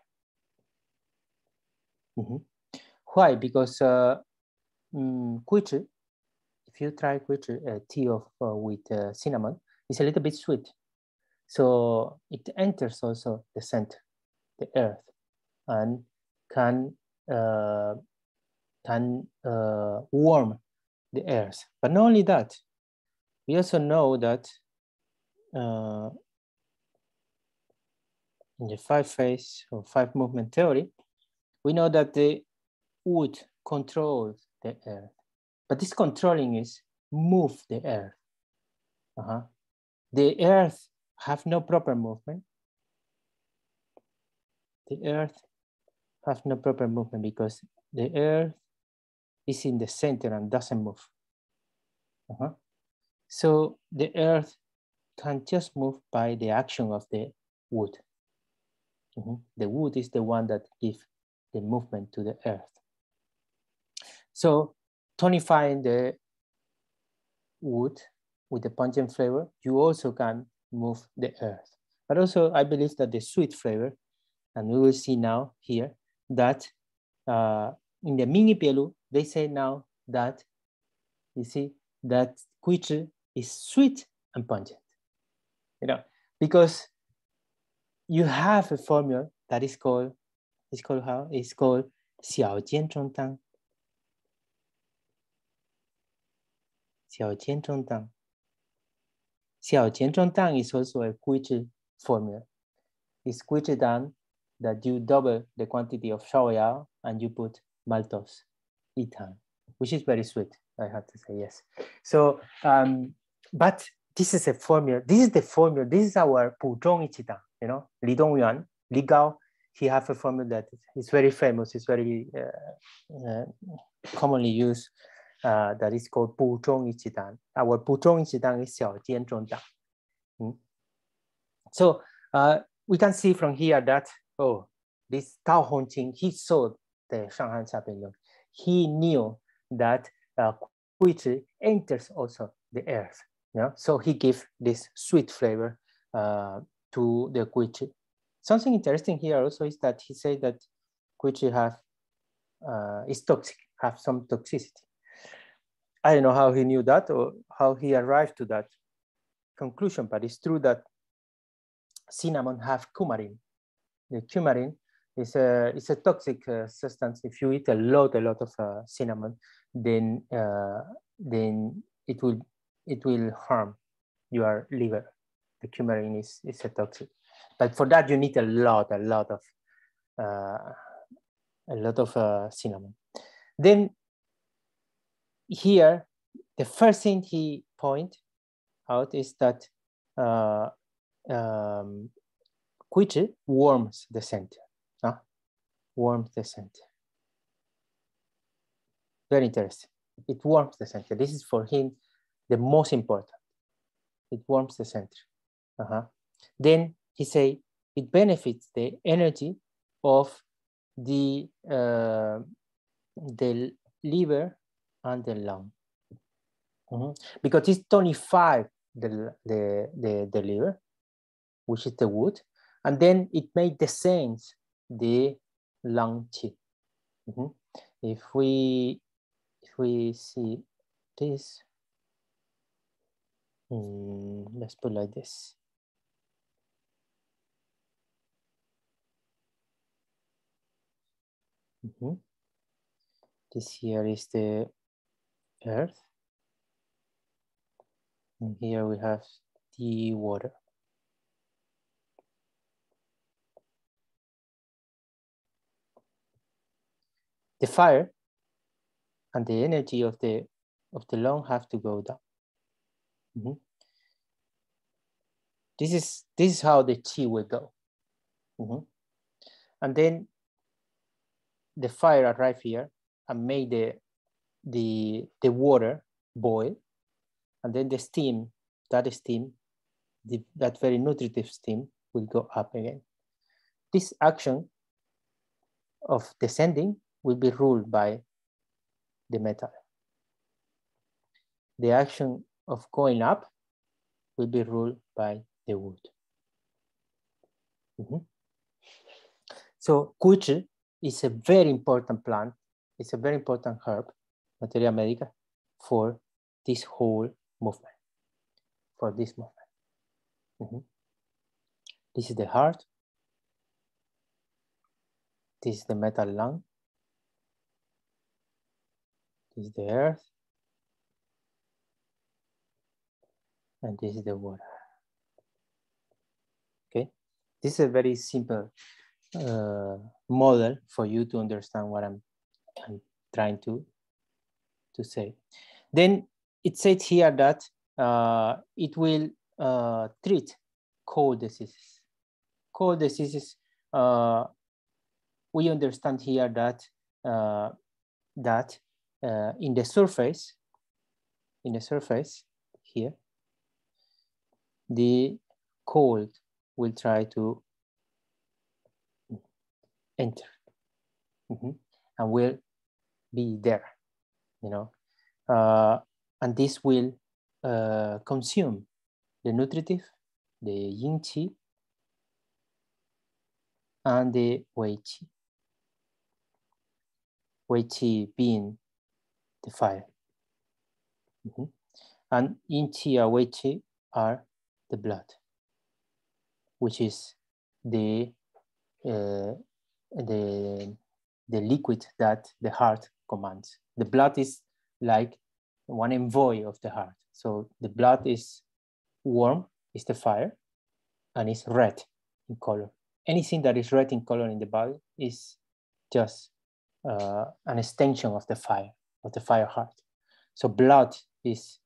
Why? Because 桂枝, if you try 桂枝, tea with cinnamon, it's a little bit sweet. So it enters also the center, the earth, and can warm the earth. But not only that, we also know that in the 5-phase or 5-movement theory, we know that the wood controls the earth, but this controlling is move the earth. The earth have no proper movement. The earth have no proper movement because the earth is in the center and doesn't move. So the earth can just move by the action of the wood. The wood is the one that gives the movement to the earth. So tonifying the wood with the pungent flavor, you also can move the earth. But also I believe that the sweet flavor, and we will see now here, that in the mini pielu, they say now that, you see, that kuichi is sweet and pungent, because you have a formula that is called, how? It's called 小间中当. 小间中当. 小间中当 is also a kuichi formula. It's kuichi dan that you double the quantity of shaoyao and you put maltose, etang, which is very sweet, I have to say, yes. So, but this is a formula. This is the formula. This is our 补中一起当, Li Dongyuan, Li Gao, he has a formula that is very famous. It's very commonly used. That is called 补中一起当. Our 补中一起当 is 小间中当. So we can see from here that, this Tao Hongqing, he saw the Shanghai Jiabinlong. He knew that kuichi enters also the earth. So he gave this sweet flavor to the kuichi. Something interesting here also is that he said that kuichi is toxic, have some toxicity. I don't know how he knew that or how he arrived to that conclusion, but it's true that cinnamon have coumarin. The coumarin is a toxic substance. If you eat a lot of cinnamon, then it will harm your liver. The coumarin is a toxic, but for that you need a lot of cinnamon. Then here, the first thing he point out is that kuichi warms the center. Warms the center. Very interesting. It warms the center. This is for him the most important. It warms the center. Then he say it benefits the energy of the liver and the lung, because it's 25 the liver, which is the wood, and then it made the sense the lung qi. If we see this, let's put like this. This here is the earth, and here we have the water. The fire and the energy of the lung have to go down. Mm-hmm. This is how the qi will go. Mm-hmm. And then the fire arrive here and make the water boil, and then the steam, that very nutritive steam will go up again. This action of descending will be ruled by the metal. The action of going up will be ruled by the wood. Mm-hmm. So Kuichi is a very important plant. It's a very important herb, Materia Medica, for this whole movement, for this movement. Mm-hmm. This is the heart. This is the metal lung. This is the earth. And this is the water. Okay, this is a very simple model for you to understand what I'm trying to say. Then it says here that it will treat cold diseases. Cold diseases, we understand here that in the surface here, the cold will try to enter, mm-hmm, and will be there, you know, and this will consume the nutritive, the yin qi, and the wei qi. Wei qi being the fire, mm-hmm, and yin qi or wei qi are the blood, which is the liquid that the heart commands. The blood is like one envoy of the heart. So the blood is warm, is the fire, and it's red in color. Anything that is red in color in the body is just an extension of the fire heart. So blood is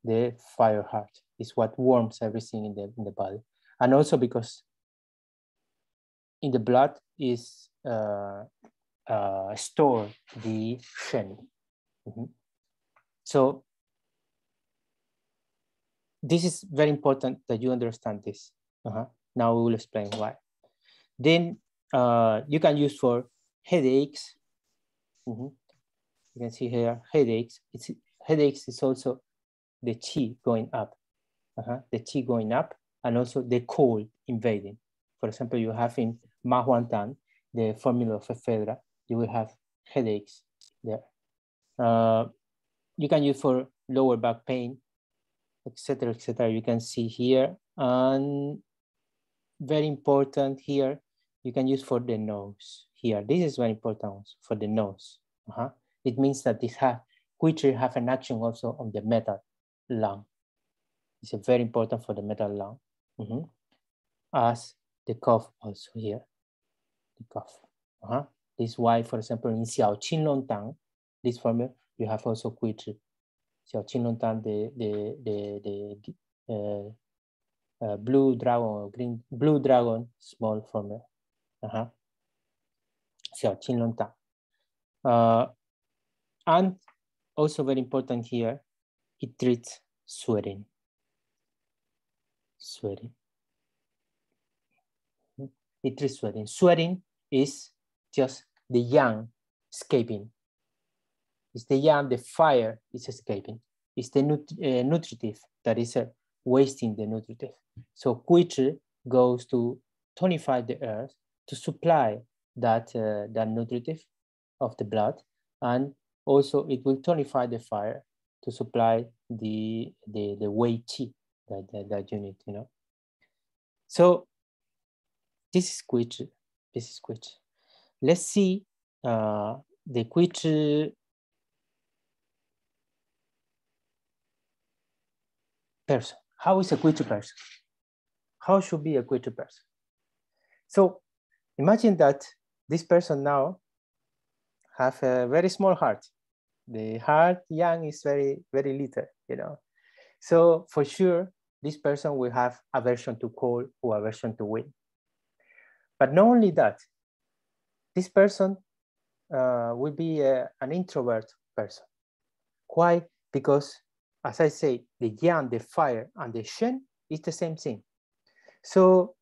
the fire heart, is what warms everything in the body. And also because in the blood is stored the shen. Mm-hmm. So this is very important that you understand this. Now we will explain why. Then you can use for headaches. Mm-hmm. You can see here headaches. Headaches is also the qi going up. The qi going up, and also the cold invading. For example, you have in Ma Huan Tan, the formula of ephedra, you will have headaches there. You can use for lower back pain, etc., etc. You can see here, and very important here, you can use for the nose here. This is very important for the nose. It means that this Kuichi have an action also on the metal lung. It's very important for the metal lung. Mm-hmm. As the cough also here, the cough. This is why, for example, in Xiao Qin Long Tang, this formula, you have also Kuichi. Xiao Qin Long Tang, the blue dragon, blue dragon, small formula. Xiao Qin Long Tang. And also very important here, it treats sweating. It treats sweating. Sweating is just the yang escaping. It's the yang, the fire is escaping. It's the nutritive that is wasting the nutritive. So Kuichi goes to tonify the earth to supply that nutritive of the blood, and also it will tonify the fire to supply the wei qi that you need, you know. So this is Kuichi. This is Kuichi. Let's see the Kuichi person. how is a Quiche person? How should be a Quiche person? So imagine that this person now have a very small heart. The heart Yang is very, very little, you know. So for sure, this person will have aversion to cold or aversion to wind. But not only that, this person will be an introvert person. Why? Because, as I say, the Yang, the fire, and the Shen is the same thing. So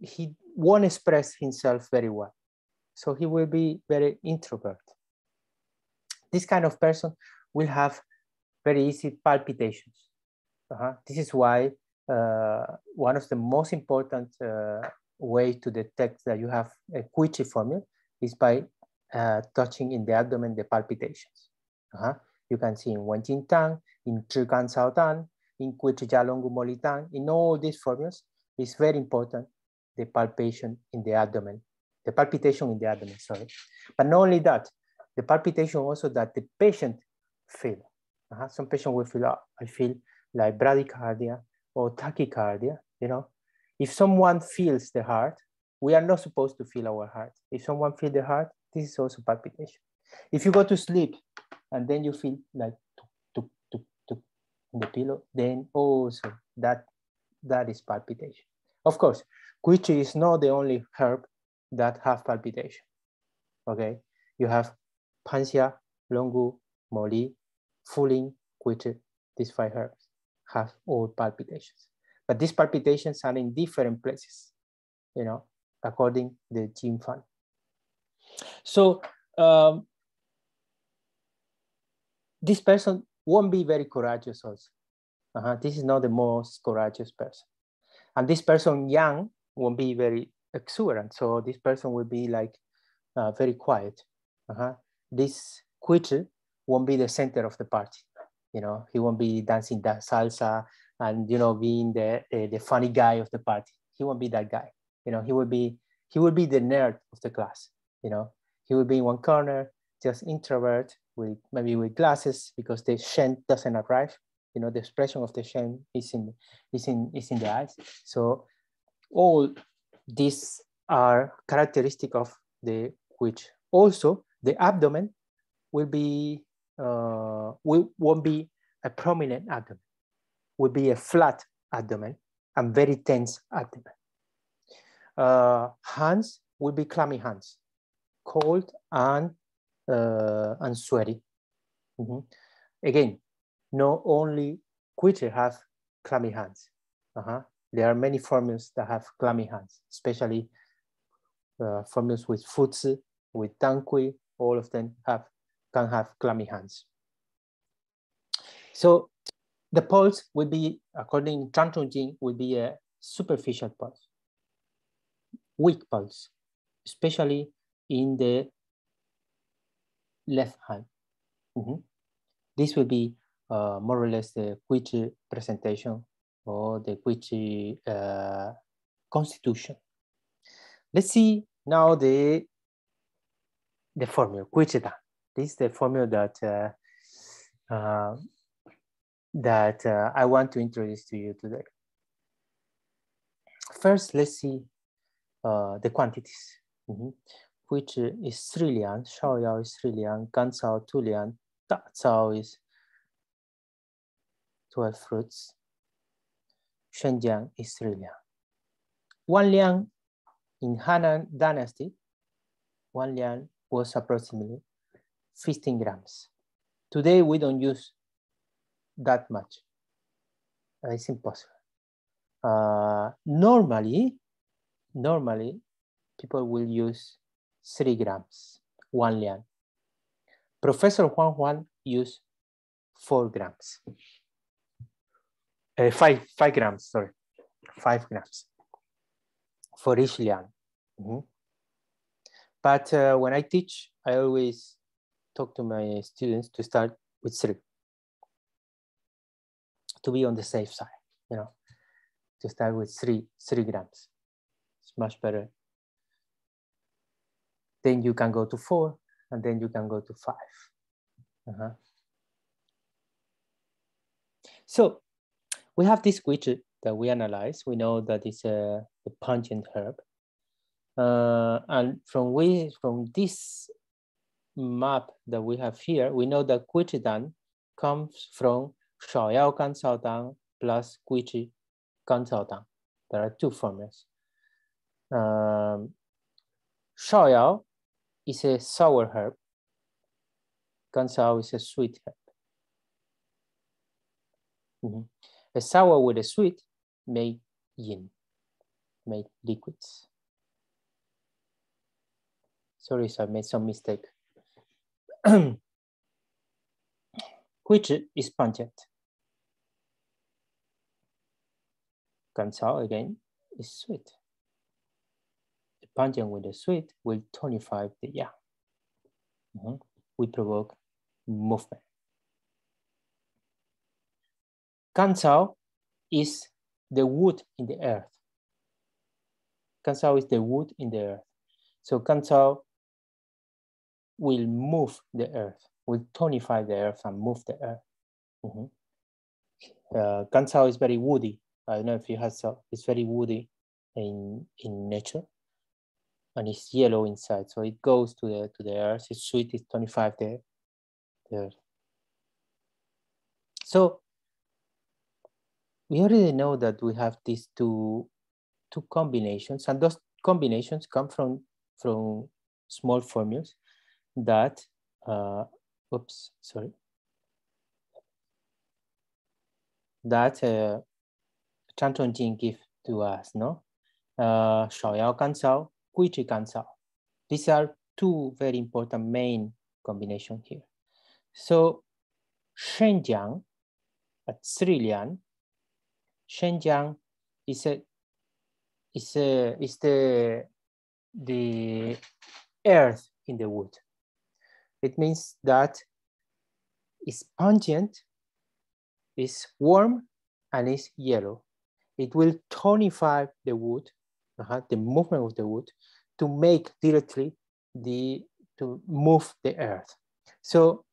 he won't express himself very well. So he will be very introvert. This kind of person will have very easy palpitations. This is why one of the most important way to detect that you have a Quiche formula is by touching in the abdomen the palpitations. You can see in Wen Jing Tang, in Zhi Gan Cao Dan, in Quiche Jia Longu Mo Li Tang, in all these formulas, it's very important, the palpation in the abdomen, the palpitation in the abdomen, sorry. But not only that, the palpitation also that the patient feel. Some patient will feel, I feel like bradycardia or tachycardia, you know. If someone feels the heart, we are not supposed to feel our heart. If someone feels the heart, this is also palpitation. If you go to sleep and then you feel like tuk, tuk, tuk in the pillow, then also that is palpitation. Of course, Quiche is not the only herb that have palpitation. Okay, you have Panxia, Longu, Moli, Fuling, Quiche, these 5 herbs have all palpitations. But these palpitations are in different places, you know, according to the Jing Fang. So this person won't be very courageous also. This is not the most courageous person. And this person, Yang, won't be very exuberant. So this person will be like very quiet. This Quiche won't be the center of the party. You know, he won't be dancing that salsa and, you know, being the funny guy of the party. He won't be that guy. You know, he will be the nerd of the class. You know, he will be in one corner, just introvert, with maybe with glasses, because the Shen doesn't arrive. You know, the expression of the Shen is in the eyes. So all these are characteristic of the Quiche. Also, the abdomen will be won't be a prominent abdomen, will be a flat abdomen and very tense abdomen. Hands will be clammy hands, cold and sweaty. Again, not only Quiche have clammy hands. There are many formulas that have clammy hands, especially formulas with Fuzi, with Tangqi, all of them can have clammy hands. So the pulse will be, according to Zhang Jing, will be a superficial pulse, weak pulse, especially in the left hand. This will be more or less the Quiche presentation or the Quiche constitution. Let's see now the formula, Quiche Tang. This is the formula that I want to introduce to you today. First, let's see the quantities. Which is 3 liang, Shao Yao is 3 liang, Gan Cao 2 liang, Da Cao is 12 fruits, Shen Jiang is 3 liang. 1 liang in Han Dynasty, 1 liang was approximately 15 grams. Today we don't use that much. It's impossible. Normally people will use 3 grams, 1 liang. Professor Huang used 4 grams. 5 grams, sorry, 5 grams for each liang. But when I teach, I always talk to my students to start with 3, to be on the safe side, you know, to start with 3 grams. It's much better. Then you can go to 4, and then you can go to 5. So we have this guichi that we analyze. We know that it's a pungent herb. And from this map that we have here, we know that guichi dan comes from 芍药甘草当 plus guichi 甘草当. There are two formulas. 芍药 is a sour herb. 甘草 is a sweet herb. A sour with a sweet make yin, make liquids. Sorry if I made some mistake. Which is pungent. Gancao again is sweet. The pungent with the sweet will tonify the yang. We provoke movement. Gancao is the wood in the earth. Gancao is the wood in the earth. So Gancao will move the earth, will tonify the earth and move the earth. Gancao is very woody. I don't know if you have saw. It's very woody in nature, and it's yellow inside. So it goes to the earth. It's sweet. It's tonify the earth. So we already know that we have these two combinations, and those combinations come from small formulas that that Tang Jing give to us, no? 芍药甘草, guichi甘草. These are two very important main combinations here. So Shenjiang at Srilian, Shenjiang is the earth in the wood. It means that it's pungent, it's warm, and it's yellow. It will tonify the wood, the movement of the wood, to make directly to move the earth. So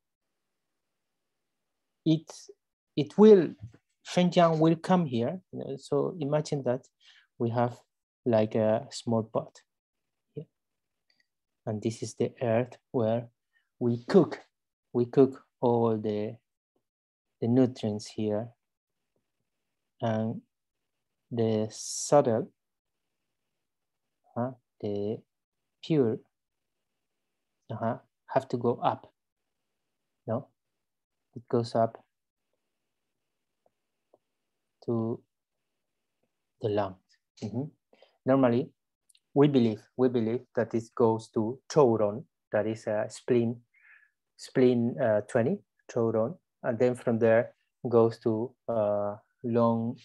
Shenjiang will come here. So imagine that we have like a small pot here. And this is the earth where we cook all the nutrients here. And the subtle, the pure, have to go up. No, it goes up to the lungs. Normally, we believe that this goes to chouron, that is a spleen 20 chouron, and then from there goes to long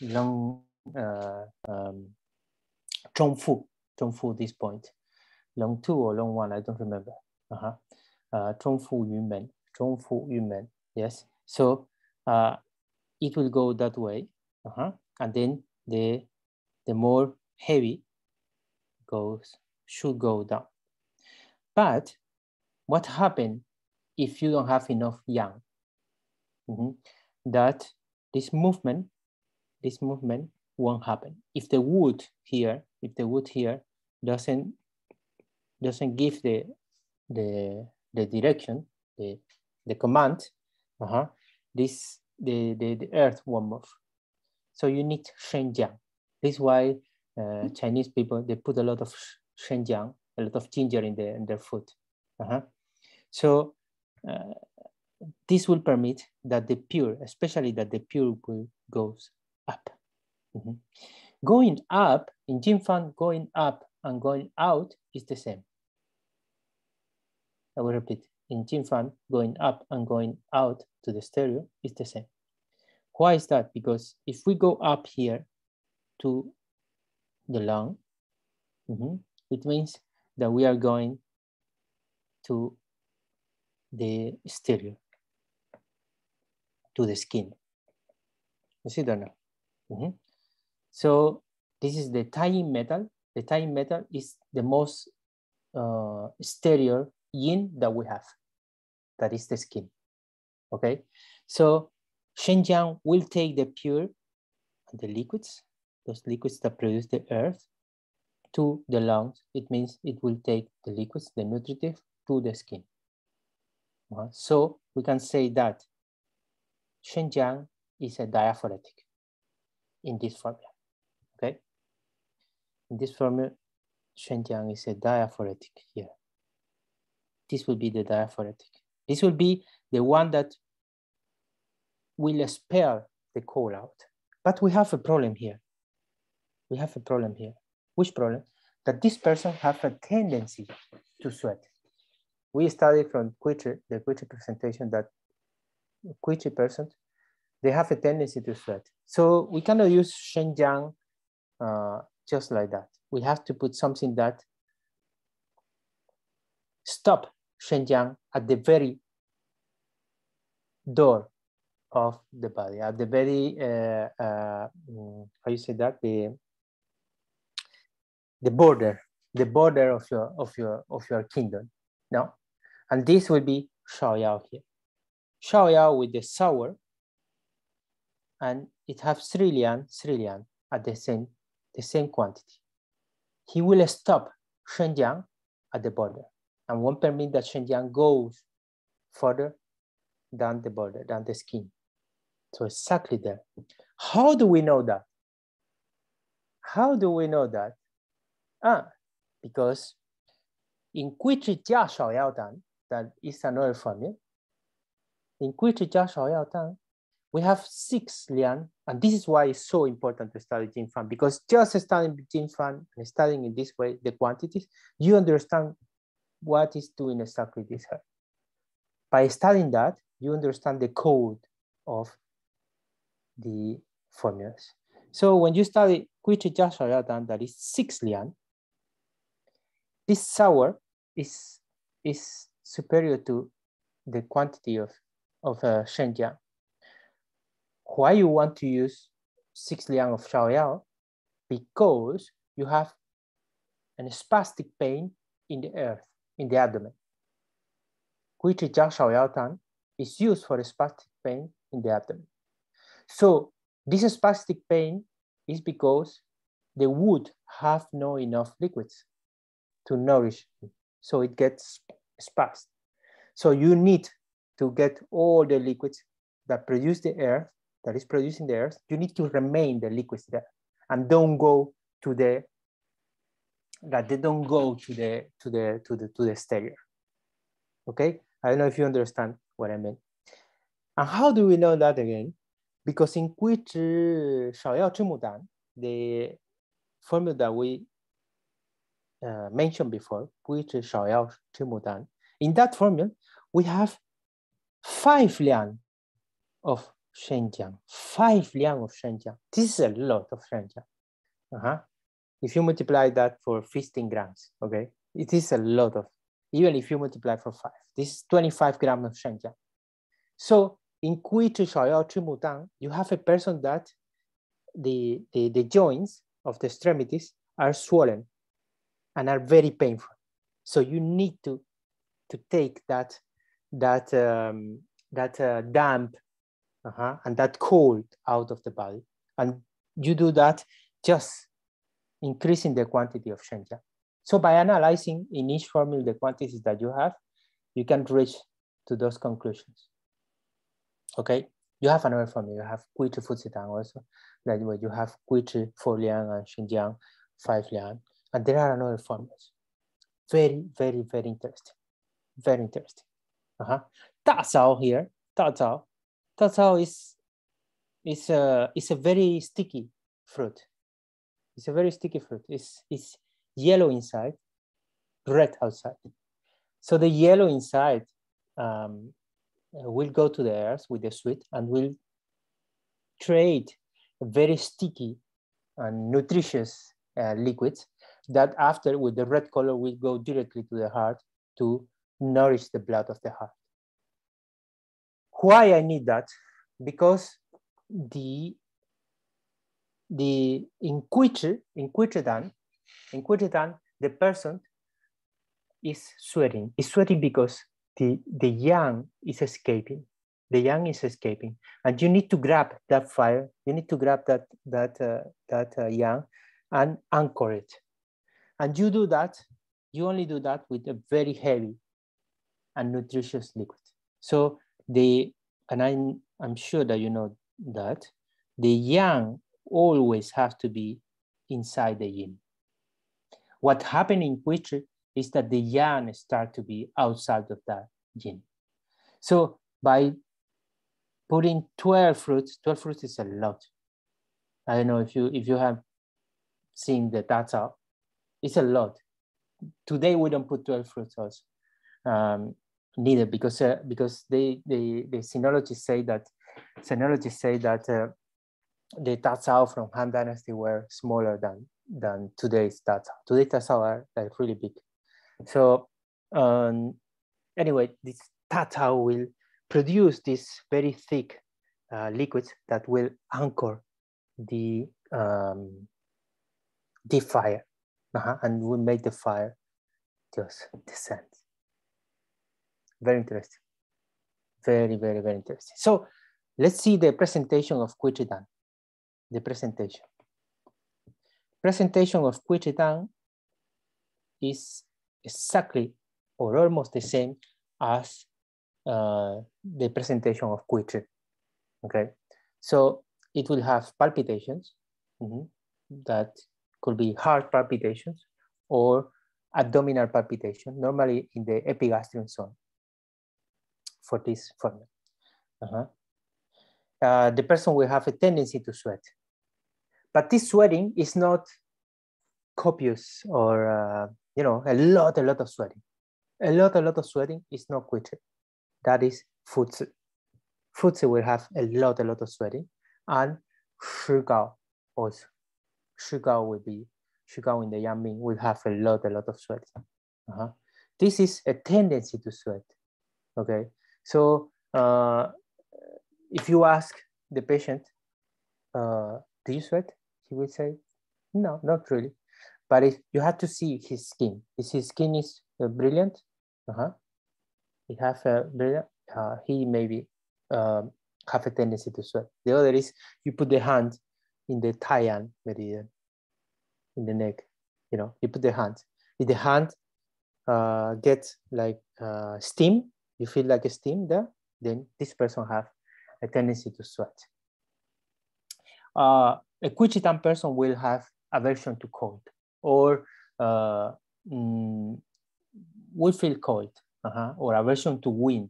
zhongfu, this point, long 2 or long 1, I don't remember. Zhongfu yumen, yes. So it will go that way, and then the more heavy should go down. But what happens if you don't have enough yang? That this movement won't happen. If the wood here doesn't give the direction, the command, the earth won't move. So you need shenjiang. This is why Chinese people, they put a lot of shenjiang, a lot of ginger in their food. So this will permit that the pure, especially that the pure will goes up. Going up in Jing Fang, going up and going out is the same. I will repeat. In Jing Fang, going up and going out to the stereo is the same. Why is that? Because if we go up here to the lung, it means that we are going to the stereo, to the skin. You see that now? So this is the tying metal. The tying metal is the most stereo yin that we have. That is the skin. Okay. So Shenjiang will take the pure and the liquids, those liquids that produce the earth, to the lungs. It means it will take the liquids, the nutritive, to the skin. So we can say that Shenjiang is a diaphoretic in this formula, okay? In this formula, Shenjiang is a diaphoretic here. This will be the diaphoretic. This will be the one that will expel the cold out. But we have a problem here. We have a problem here. Which problem? That this person has a tendency to sweat. We studied from the Quiche presentation that Quiche persons, they have a tendency to sweat. So we cannot use Shenjiang just like that. We have to put something that stop Shenjiang at the very door of the body, at the very, how you say that? The border of your kingdom, no? And this will be Shaoyao here. Shaoyao with the sour, and it has 3 lian at the same quantity. He will stop Shenjiang at the border and won't permit that Shenjiang goes further than the border, than the skin. So exactly there. How do we know that? How do we know that? Because in Quiche Jia Shaoyao Tang, that is another formula. In Quiche Jia Shaoyao Tang, we have 6 lian, and this is why it's so important to study Jing Fang, because just studying Jing Fang and studying in this way the quantities, you understand what is doing exactly this here. By studying that, you understand the code of the formulas. So when you study Quiche Jia Shaoyao Tang, that is 6 lian, this sour is superior to the quantity of Shenjiang. Why you want to use 6 liang of Shaoyao? Because you have an spastic pain in the earth, in the abdomen. Quiche Jia Shaoyao Tang is used for spastic pain in the abdomen. So this spastic pain is because the wood have no enough liquids to nourish it. So it gets spasmed. So you need to get all the liquids that produce the earth, that is producing the earth. You need to remain the liquids there and don't go to the, that they don't go to the exterior. Okay, I don't know if you understand what I mean. And how do we know that again? Because in Quiche Shaoyao Chimudan, the formula that we mentioned before, Quiche Shaoyao Chimudan, in that formula, we have 5 liang of Shenjiang, 5 liang of Shenjiang. This is a lot of Shenjiang. If you multiply that for 15 grams, okay, it is a lot of, even if you multiply for 5, this is 25 grams of Shenjiang. So in Quiche Shaoyao Chimutang, you have a person that the joints of the extremities are swollen and are very painful. So you need to take that damp and that cold out of the body. And you do that just increasing the quantity of Shenjiang. So by analyzing in each formula the quantities that you have, you can reach to those conclusions. Okay, you have another formula. You have Quiche Futsitang also, that way you have Quiche 4 liang and Shenjiang 5 liang, and there are another formulas. Very, very, very interesting. Very interesting. Da Zhao here, Da Zhao is a very sticky fruit. It's a very sticky fruit. It's yellow inside, red outside. So the yellow inside will go to the earth with the sweet and will create a very sticky and nutritious liquids that after with the red color will go directly to the heart to nourish the blood of the heart. Why I need that? Because in Quiche Dan, the person is sweating. Is sweating because the yang is escaping. the yang is escaping, and you need to grab that fire. You need to grab that yang and anchor it. And you do that. You only do that with a very heavy and nutritious liquid. So I'm sure that you know that the yang always has to be inside the yin. What happened in Qi is that the yang start to be outside of that yin. So by putting 12 fruits is a lot. I don't know if you have seen the data, it's a lot. Today we don't put 12 fruits also, neither because the sinologists say that the Tazao from Han Dynasty were smaller than today's Tazao. Today's Tazao are like really big. So anyway, this Tazao will produce this very thick liquid that will anchor the fire, and will make the fire just descend. Very interesting. Very, very, very interesting. So let's see the presentation of Qi Tang. The presentation of Qi Tang is exactly or almost the same as the presentation of Qi. Okay, so it will have palpitations that could be heart palpitations or abdominal palpitation, normally in the epigastrium zone for this formula. The person will have a tendency to sweat. But this sweating is not copious or, a lot of sweating. A lot of sweating is not Qi. That is Fuzi. Fuzi will have a lot of sweating, and Shigao also. Shigao in the Yang Ming will have a lot of sweating. This is a tendency to sweat. Okay, so if you ask the patient, do you sweat? He will say, no, not really. But if you have to see his skin. If his skin is brilliant, he has a brilliant, he maybe have a tendency to sweat. The other is you put the hand in the Taiyan meridian, in the neck. You put the hand. If the hand gets like steam, you feel like a steam there, then this person have a tendency to sweat. A Qi Tang person will have aversion to cold, or will feel cold, or aversion to wind.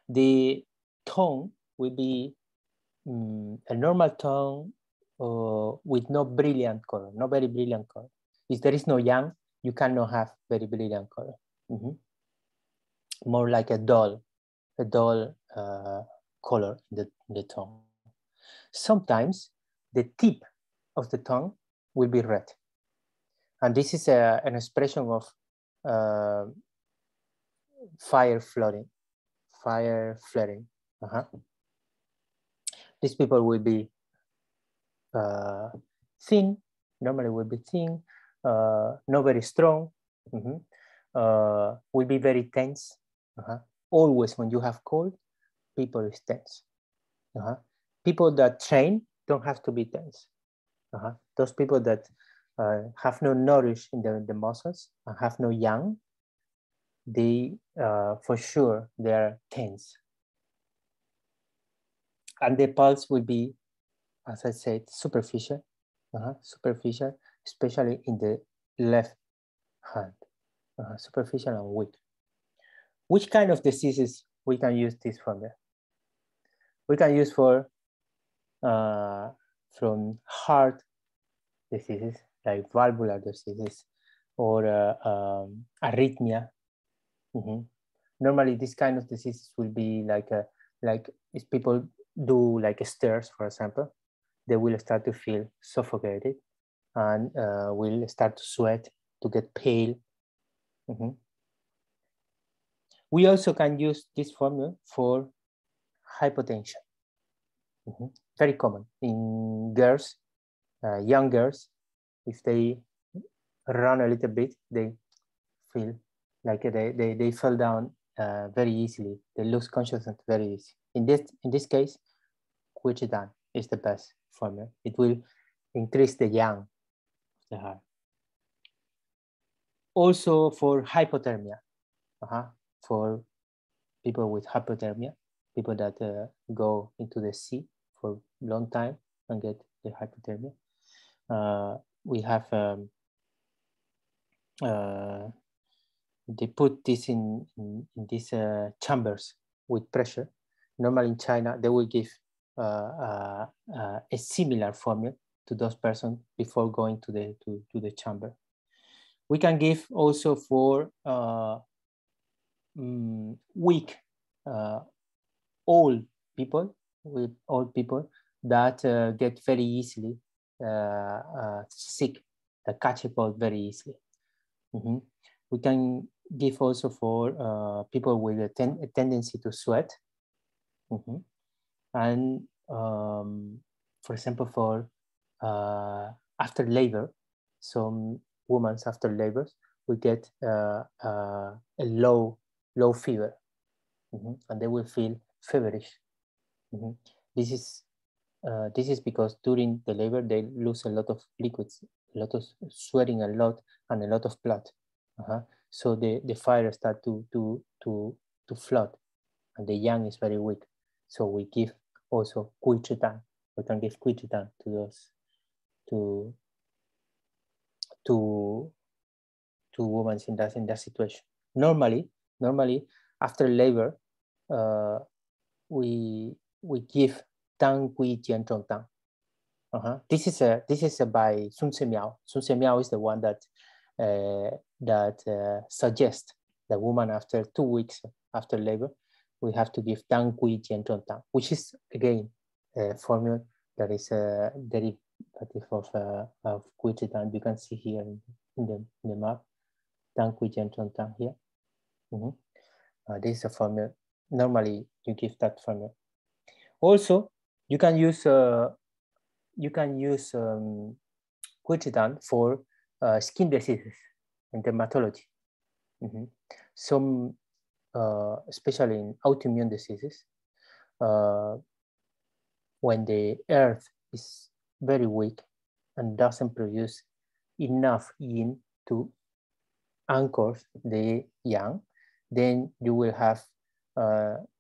The tone will be a normal tone with no brilliant color, no very brilliant color. If there is no yang, you cannot have very brilliant color. More like a dull color in the tongue. Sometimes the tip of the tongue will be red. And this is an expression of fire flaring. These people will be thin, normally will be thin, not very strong, will be very tense. Always when you have cold, people is tense. People that train don't have to be tense. Those people that have no nourish in the muscles and have no yang, they for sure they are tense. And the pulse will be, as I said, superficial, especially in the left hand, superficial and weak. Which kind of diseases we can use this formula? We can use for from heart diseases like valvular diseases or arrhythmia. Normally, this kind of diseases will be like if people do like stairs, for example, they will start to feel suffocated and will start to sweat, to get pale. We also can use this formula for hypotension. Very common in girls, young girls. If they run a little bit, they feel like they fell down very easily. They lose consciousness very easy. In this case, Quichidan is the best formula. It will increase the yang of the heart. Also for hypothermia, for people with hypothermia, people that go into the sea for a long time and get the hypothermia. We have, they put this in these chambers with pressure. Normally in China, they will give a similar formula to those persons before going to the chamber. We can give also for weak old people, that get very easily sick, that catch a cold very easily. We can give also for people with a tendency to sweat. And for example, for after labor, some women after labor, we get a low fever, and they will feel feverish. This is because during the labor they lose a lot of liquids, a lot of sweating, a lot of blood. So the fire start to flood, and the yang is very weak. So we give also Quichidan. We can give Quichidan to those to women in that situation. Normally after labor, we give Tang Gui Jian Zhong Tang. This is by Sun Se Miao. Sun Se Miao is the one that suggests the woman after 2 weeks after labor, we have to give Tang Gui Jian Zhong Tang, which is again a formula that is a derivative of Quichidan. You can see here in the map, Tang Gui Jian Zhong Tang here. This is a formula. Normally, you give that formula. Also, you can use Quichidan for skin diseases in dermatology. Some, especially in autoimmune diseases, when the earth is very weak and doesn't produce enough yin to anchor the yang, then you will have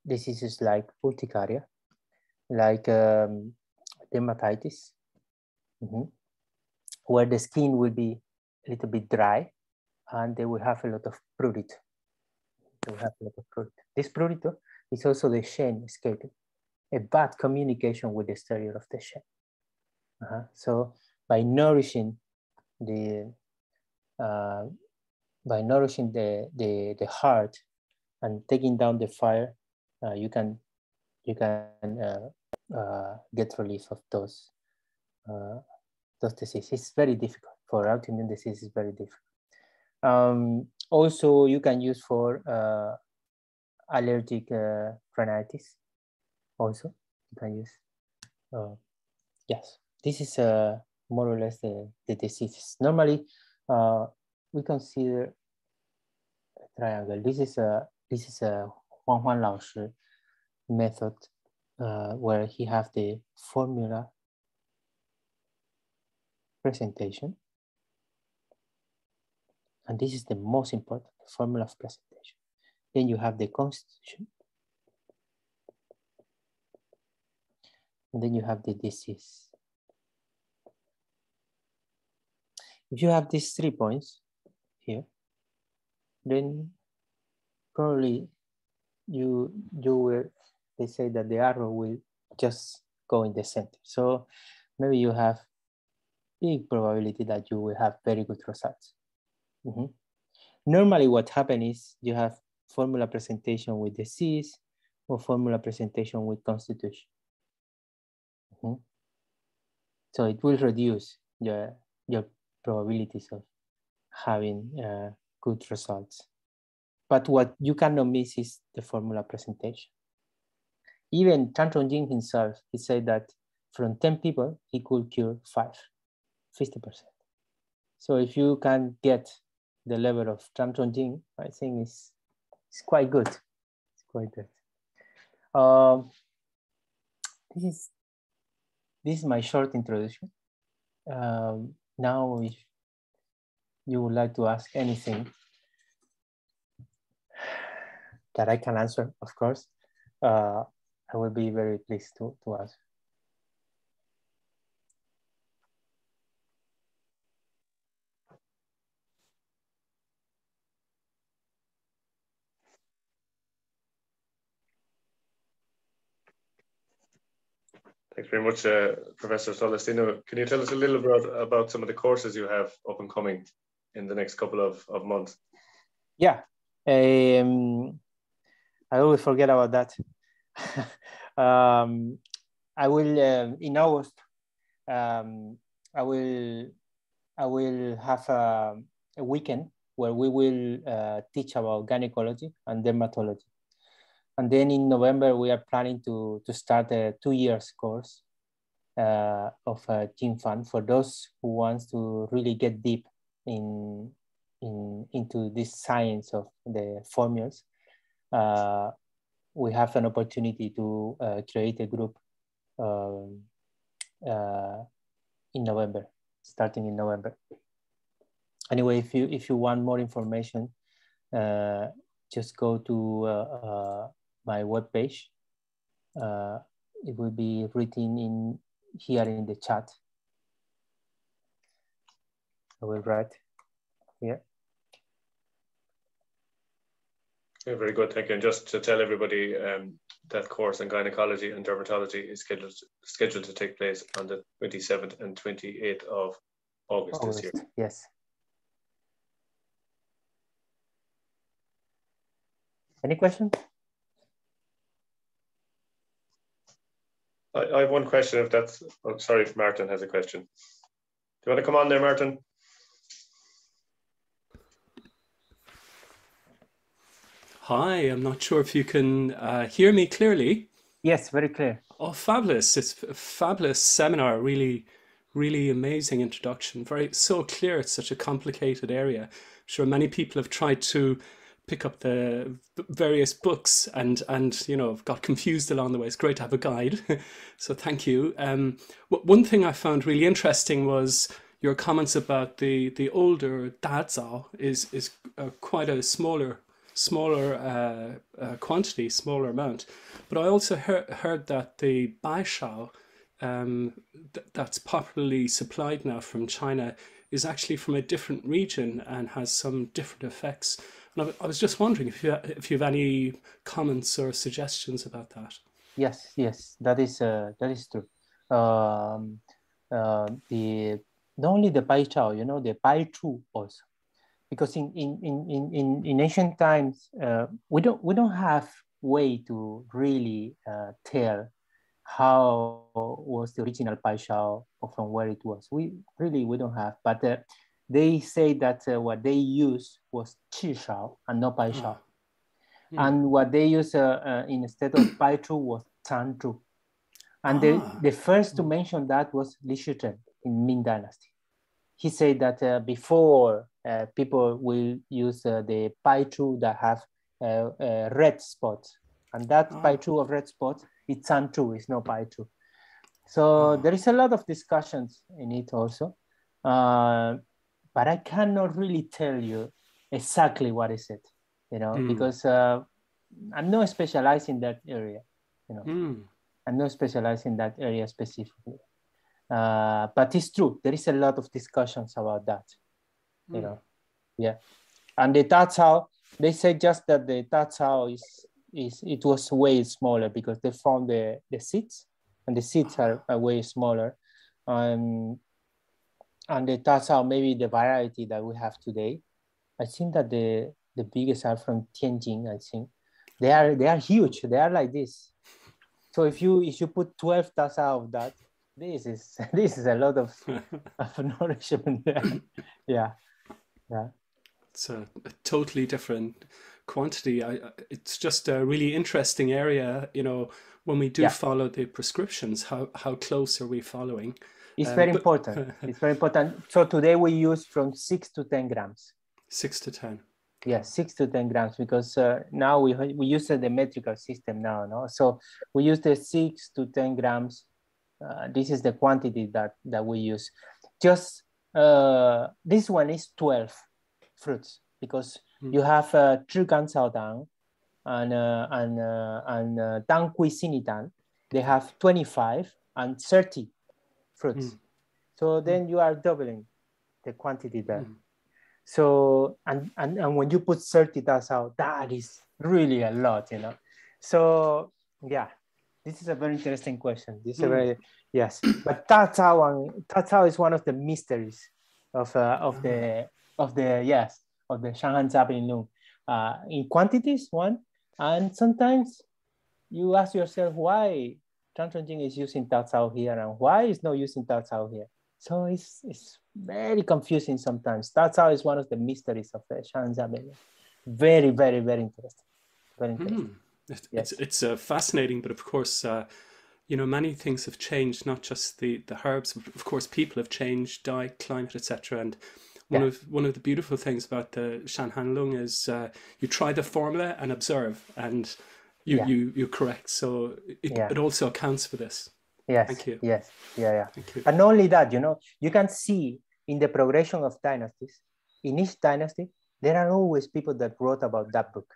diseases like urticaria, like dermatitis, where the skin will be a little bit dry, and they will have a lot of prurito. This prurito is also the Shen escaping, a bad communication with the exterior of the Shen. So by nourishing the heart and taking down the fire, you can get relief of those diseases. It's very difficult for autoimmune disease. It's very difficult. Also, you can use for allergic rhinitis. Also, you can use. Yes, this is more or less the diseases. Normally, we consider a triangle. This is a Huang Lao Shi method where he have the formula presentation, and this is the most important, the formula of presentation. Then you have the constitution, and then you have the disease. If you have these 3 points here, then probably you will, they say that the arrow will just go in the center. So maybe you have big probability that you will have very good results. Normally what happens is you have formula presentation with disease or formula presentation with constitution. So it will reduce your probabilities of having good results. But what you cannot miss is the formula presentation. Even Tang Zhongjing himself, he said that from 10 people, he could cure 5, 50%. So if you can get the level of Tang Zhongjing, I think it's quite good. quite that. Um, this is my short introduction. Now, if you would like to ask anything that I can answer, of course, I will be very pleased to answer. Thanks very much, Professor Salustino. Can you tell us a little bit about some of the courses you have up and coming in the next couple of months? Yeah, I always forget about that. I will in August. I will have a weekend where we will teach about gynecology and dermatology. And then in November, we are planning to start a 2 years course of Jing Fang for those who wants to really get deep into this science of the formulas. We have an opportunity to create a group in November, starting in November. Anyway, if you want more information, just go to my webpage. It will be written in here in the chat. I will write here. Yeah, very good, thank you. And just to tell everybody, that course in gynecology and dermatology is scheduled to take place on the 27th and 28th of August this year. Yes. Any questions? I have one question, if that's, oh, sorry if Martin has a question. Do you want to come on there, Martin? Hi, I'm not sure if you can hear me clearly. Yes, very clear. Oh, fabulous. It's a fabulous seminar, really, really amazing introduction. So clear, it's such a complicated area. I'm sure many people have tried to pick up the various books and you know, got confused along the way. It's great to have a guide. So thank you. One thing I found really interesting was your comments about the older Dazao is quite a smaller quantity, smaller amount. But I also heard that the Baishao that's popularly supplied now from China is actually from a different region and has some different effects. And I was just wondering if you have any comments or suggestions about that. Yes, that is true. The not only the Bai Chao, you know, the Bai Chu also, because in ancient times we don't have way to really tell how was the original Bai Chao or from where it was. We don't have, but they say that what they used was Qi Shao and not Bai Shao. And what they used instead of Bai Chu was Tang Chu. And the first to mention that was Li Shizhen in Ming Dynasty. He said that before people will use the Bai Chu that have red spots. And that Bai Chu of red spots, it's Tang Chu, it's not Bai Chu. So there is a lot of discussions in it also. But I cannot really tell you exactly what is it, you know, because I'm not specialized in that area, you know. I'm not specialized in that area specifically. But it's true, there is a lot of discussions about that, you know. Yeah. And the Tazao, they say just that the Tazao it was way smaller because they found the seeds, and the seeds are way smaller. And the Tazao, maybe the variety that we have today, I think that the biggest are from Tianjin. I think they are huge. They are like this. So if you put 12 Tazao of that, this is a lot of nourishment there. Yeah. It's a totally different quantity. It's just a really interesting area, you know, when we do follow the prescriptions, how close are we following? It's very important. It's very important. So today we use from 6 to 10 grams. 6 to 10. Yes, 6 to 10 grams, because now we use the metrical system now, no? So we use the 6 to 10 grams. This is the quantity that we use. Just this one is 12 fruits, because you have Zhigan Tang and Tang Sinitan. They have 25 and 30 fruits. So then you are doubling the quantity there. So, and when you put 30 taels out, that is really a lot, you know? So yeah, this is a very interesting question. This is a very, yes, but tael is one of the mysteries of the Shanghai Zapping Lung. In quantities, one, and sometimes you ask yourself why Tang Jing is using tael here and why is not using tael here. So it's very confusing sometimes. Tael is one of the mysteries of the Shanghai Zapping Lung. Very, very, very interesting. Very interesting. Yes. It's fascinating, but of course, you know, many things have changed, not just the herbs, but of course, people have changed, diet, climate, etc. And one of the beautiful things about the Shanhan Lung is you try the formula and observe, and you correct. So it also accounts for this. Yes. Thank you. Yes. Yeah. Thank you. And not only that, you know, you can see in the progression of dynasties, in each dynasty, there are always people that wrote about that book,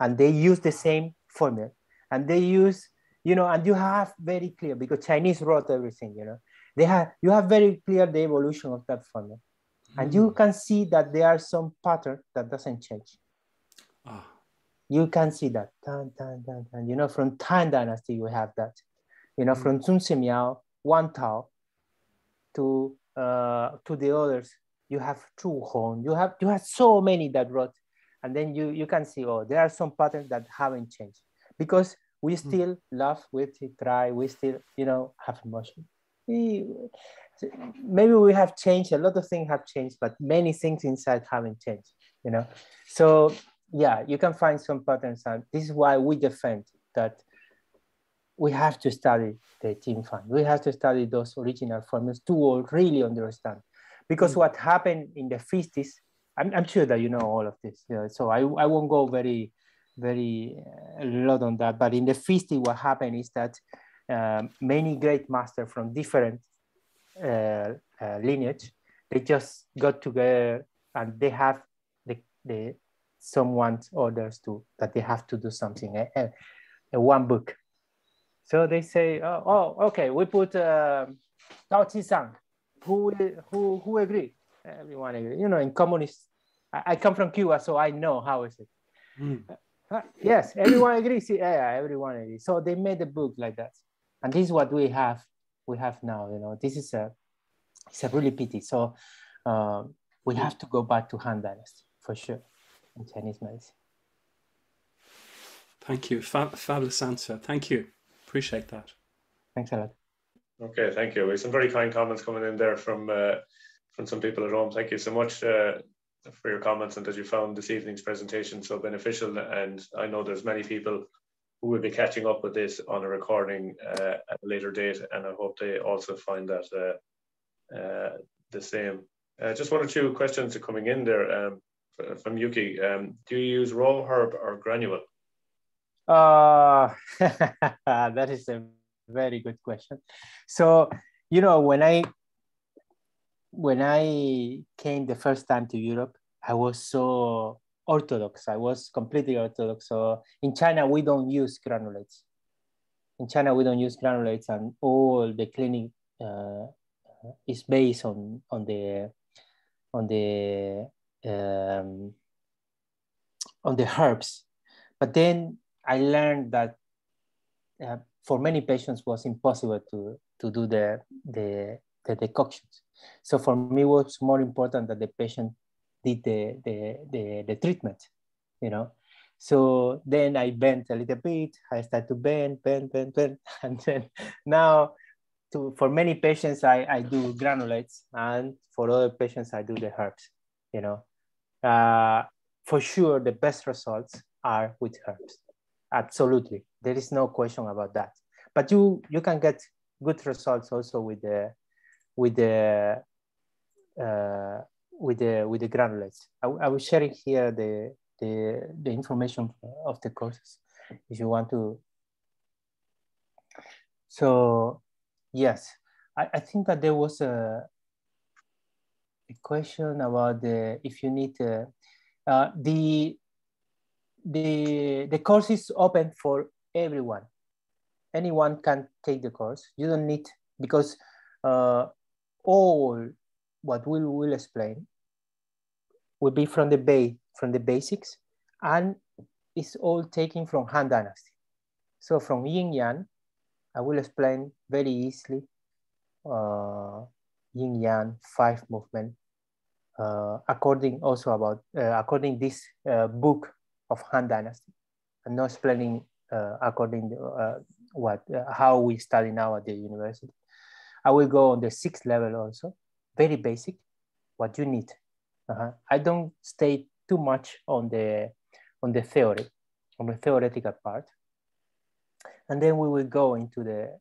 and they use the same formula, and they use, you know, and you have very clear, because Chinese wrote everything, you know, you have very clear the evolution of that formula, and you can see that there are some pattern that doesn't change. You can see that, you know, from Tang Dynasty you have that, you know, from Zun Simiao, Wang Tao to the others, you have Zhu Hong, you have so many that wrote, and then you can see, oh, there are some patterns that haven't changed, because we still love, we still try, we still, you know, have emotion. Maybe we have changed, a lot of things have changed, but many things inside haven't changed, you know. So yeah, you can find some patterns, and this is why we defend that we have to study the Jing Fang. We have to study those original formulas to really understand. Because what happened in the 50s, I'm sure that you know all of this, you know, so I won't go very, very a lot on that. But in the 50s, what happened is that many great masters from different lineage, they just got together and they have the someone orders to that they have to do something, one book. So they say, oh, okay, we put Dao Qi Sang. Who agree? Everyone agree. You know, in communist, I come from Cuba, so I know how is it. Yes, everyone agrees. Yeah, everyone agrees. So they made a book like that, and this is what we have. We have now. You know, this is it's a really pity. So we have to go back to Han Dynasty for sure in Chinese medicine. Thank you. Fabulous answer. Thank you. Appreciate that. Thanks a lot. Okay, thank you. We have some very kind comments coming in there from some people at home. Thank you so much for your comments and that you found this evening's presentation so beneficial. And I know there's many people who will be catching up with this on a recording at a later date, and I hope they also find that the same. Just one or two questions are coming in there from Yuki. Do you use raw herb or granule? That is a very good question. So, you know, when I came the first time to Europe, I was so orthodox. I was completely orthodox. So in China, we don't use granulates. In China, we don't use granulates, and all the clinic is based on the herbs. But then I learned that for many patients was impossible to do the decoctions. So for me, it was more important that the patient did the treatment, you know. So then I bent a little bit. I started to bend, and then now for many patients I do granulates, and for other patients I do the herbs, you know. For sure, the best results are with herbs. Absolutely, there is no question about that. But you can get good results also with the with the granulates. I will share here the information of the courses if you want to. So yes, I think that there was a question about if you need the course is open for everyone. Anyone can take the course. You don't need, because all what we will explain will be from the basics, and it's all taken from Han Dynasty. So from Yin Yang, I will explain very easily Yin Yang 5 movement, according also about according this book of Han Dynasty. I'm not explaining according to how we study now at the university. I will go on the 6th level also, very basic, what you need. I don't stay too much on the theory, on the theoretical part, and then we will go into the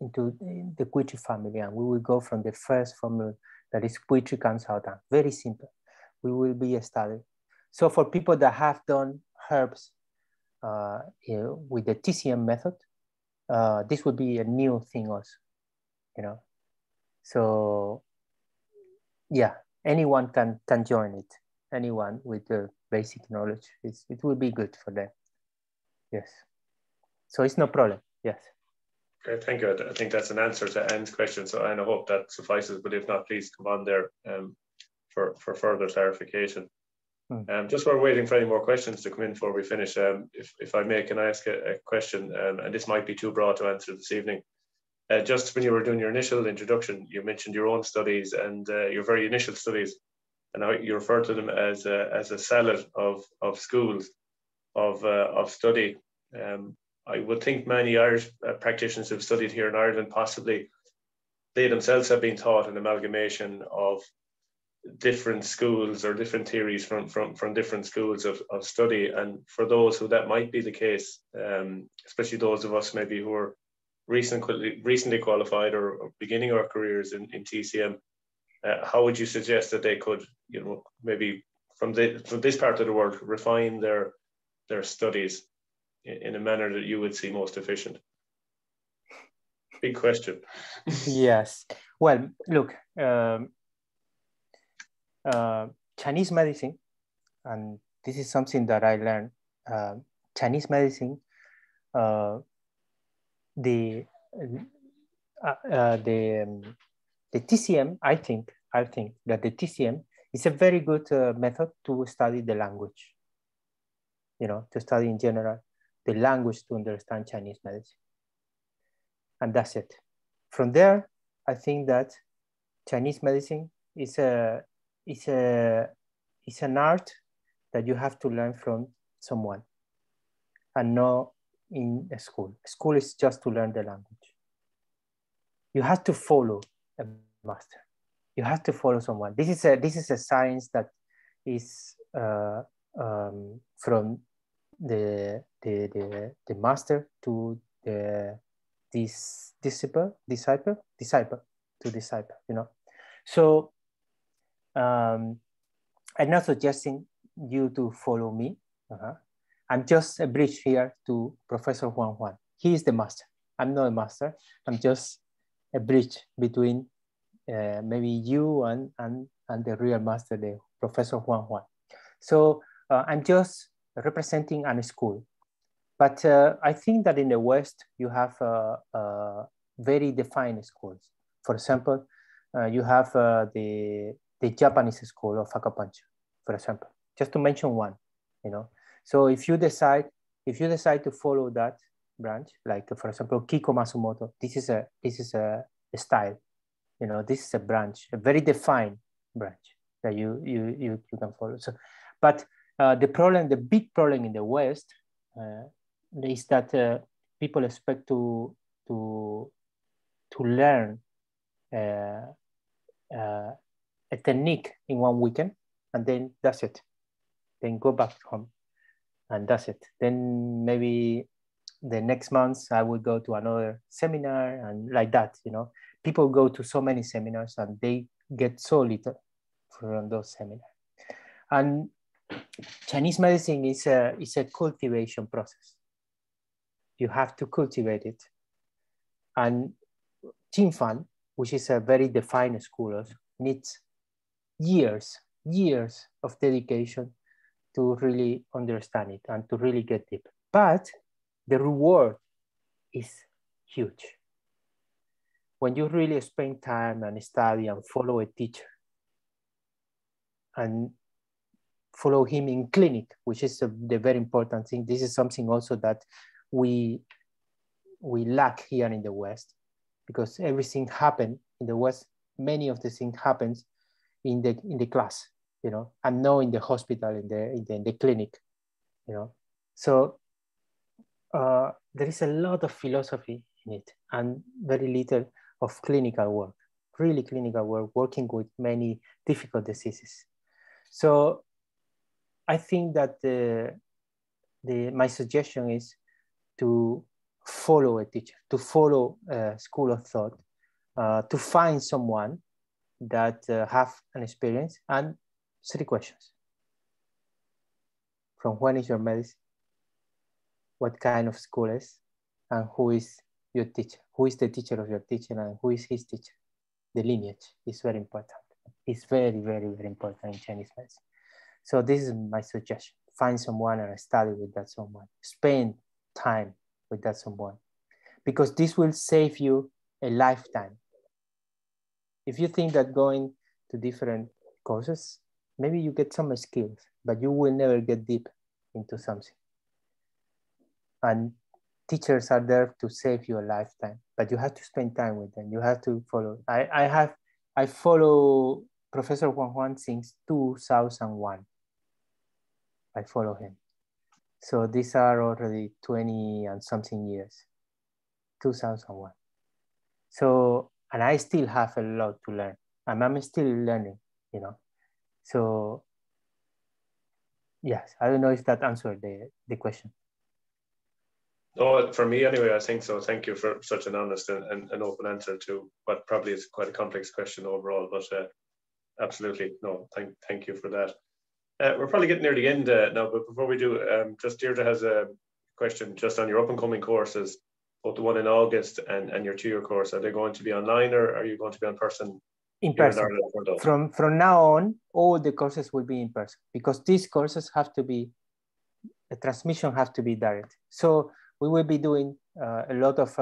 Guichi family, and we will go from the first formula, that is Guichi Kan Sao Tang. Very simple. We will be studying. So for people that have done herbs with the TCM method, this would be a new thing also, you know. So yeah, anyone can join it. Anyone with the basic knowledge, it will be good for them. Yes. So it's no problem. Yes. Okay, thank you. I think that's an answer to Anne's question. So Anne, I hope that suffices, but if not, please come on there for further clarification. Just while we're waiting for any more questions to come in before we finish, if I may, can I ask a question? And this might be too broad to answer this evening. Just when you were doing your initial introduction, you mentioned your own studies and your very initial studies, and you referred to them as a salad of schools of study. I would think many Irish practitioners who've studied here in Ireland, possibly they themselves have been taught an amalgamation of different schools or different theories from different schools of study. And for those who that might be the case, especially those of us maybe who are recently qualified or beginning our careers in TCM, how would you suggest that they could, maybe from this part of the world, refine their studies in a manner that you would see most efficient? Big question. Yes. Well, look, Chinese medicine, and this is something that I learned. Chinese medicine, the TCM, I think that the TCM is a very good method to study the language. To study in general the language to understand Chinese medicine, and that's it. From there, I think that Chinese medicine is an art that you have to learn from someone, and not in a school. School is just to learn the language. You have to follow a master. You have to follow someone. This is a science that is from the master to this disciple to disciple. So I'm not suggesting you to follow me. I'm just a bridge here to Professor Huang. He is the master. I'm not a master. I'm just a bridge between maybe you and the real master, the Professor Huang. So I'm just representing a school. But I think that in the West, you have very defined schools. For example, you have the Japanese school of acupuncture, for example, just to mention one. So if you decide to follow that branch, like for example, Kiko Matsumoto, this is a style. This is a branch, a very defined branch that you can follow. So, but the big problem in the West is that people expect to learn a technique in one weekend, and then that's it. Then go back home, and that's it. Then maybe the next month I will go to another seminar, and like that. People go to so many seminars and they get so little from those seminars. And Chinese medicine is a cultivation process. You have to cultivate it. And Jing Fang, which is a very defined school, needs years of dedication to really understand it and to really get deep. But the reward is huge. When you really spend time and study and follow a teacher and follow him in clinic, which is the very important thing. This is something also that we lack here in the West, because everything happened in the West. Many of the things happens in the class, you know, and not in the hospital, in the clinic, you know. So there is a lot of philosophy in it and very little of clinical work, really clinical work, working with many difficult diseases. So I think that my suggestion is to follow a teacher, to follow a school of thought, to find someone that have an experience, and 3 questions. From when is your medicine? What kind of school is? And who is your teacher? Who is the teacher of your teacher and who is his teacher? The lineage is very important. It's very, very, very important in Chinese medicine. So this is my suggestion. Find someone and study with that someone. Spend time with that someone, because this will save you a lifetime. If you think that going to different courses, maybe you get some skills, but you will never get deep into something. And teachers are there to save you a lifetime, but you have to spend time with them. You have to follow. I follow Professor Huang since 2001. I follow him. So these are already 20 and something years, 2001. So, and I still have a lot to learn. And I'm still learning, you know. So, yes, I don't know if that answered the question. No, for me anyway, I think so. Thank you for such an honest and open answer to what probably is quite a complex question overall, but absolutely, no, thank you for that. We're probably getting near the end now, but before we do, just Deirdre has a question just on your up and coming courses, both the one in August and your 2-year course. Are they going to be online, or are you going to be in person? In person. From now on, all the courses will be in person, because these courses have to be, the transmission have to be direct. So we will be doing a lot of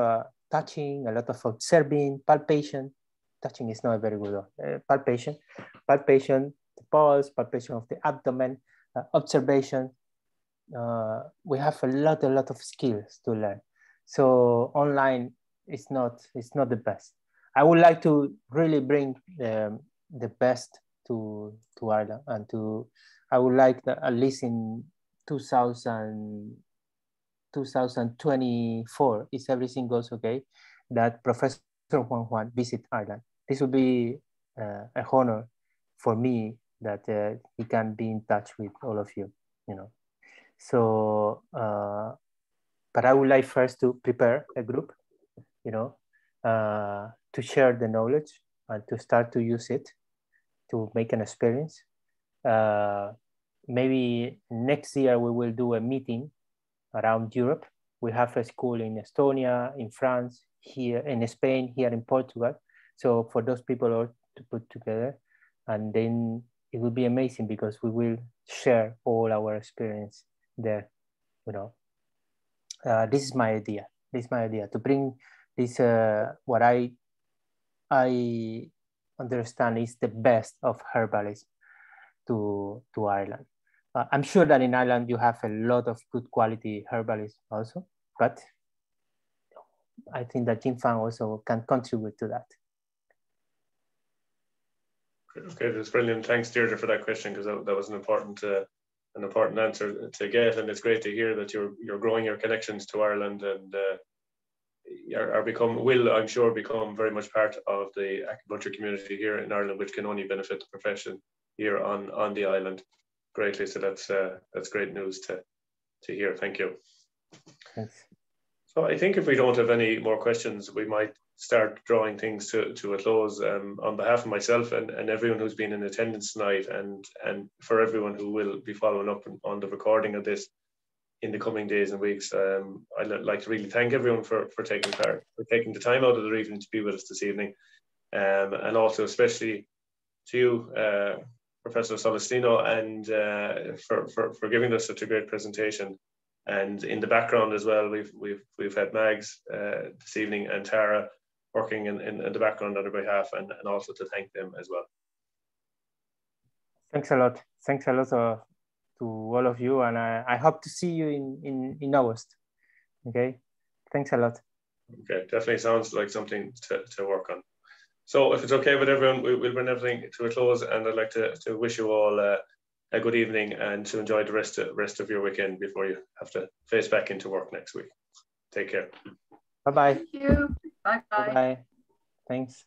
touching, a lot of observing, palpation. Touching is not a very good one. Palpation, the pulse, palpation of the abdomen, observation. We have a lot of skills to learn. So online is not the best. I would like to really bring the best to Ireland, and I would like that at least in 2024, if everything goes okay, that Professor Huang visit Ireland. This would be an honor for me that he can be in touch with all of you, you know. So, but I would like first to prepare a group, you know, to share the knowledge and to start to use it to make an experience. Maybe next year we will do a meeting around Europe. We have a school in Estonia, in France, here in Spain, here in Portugal. So for those people all to put together, and then it will be amazing because we will share all our experience there, you know. This is my idea. This is my idea, to bring this, what I understand is the best of herbalism to Ireland. I'm sure that in Ireland you have a lot of good quality herbalism also, but I think that Jing Fang also can contribute to that. Okay, that's brilliant. Thanks, Deirdre, for that question, because that was an important answer to get, and it's great to hear that you're growing your connections to Ireland and will, I'm sure, become very much part of the acupuncture community here in Ireland, which can only benefit the profession here on the island greatly. So that's great news to hear. Thank you. Thanks. So I think if we don't have any more questions, we might start drawing things to a close. On behalf of myself and everyone who's been in attendance tonight, and for everyone who will be following up on the recording of this in the coming days and weeks, I'd like to really thank everyone for taking part, for taking the time out of their evening to be with us this evening, and also especially to you, Professor Salustino, and for giving us such a great presentation. And in the background as well, we've had Mags this evening and Tara working in the background on our behalf, and also to thank them as well. Thanks a lot. Thanks a lot to all of you, and I hope to see you in August. Okay, thanks a lot. Okay, definitely sounds like something to work on. So if it's okay with everyone, we'll bring everything to a close, and I'd like to wish you all a good evening and to enjoy the rest of your weekend before you have to face back into work next week. Take care. Bye-bye. Thank you. Bye-bye. Bye-bye. Thanks.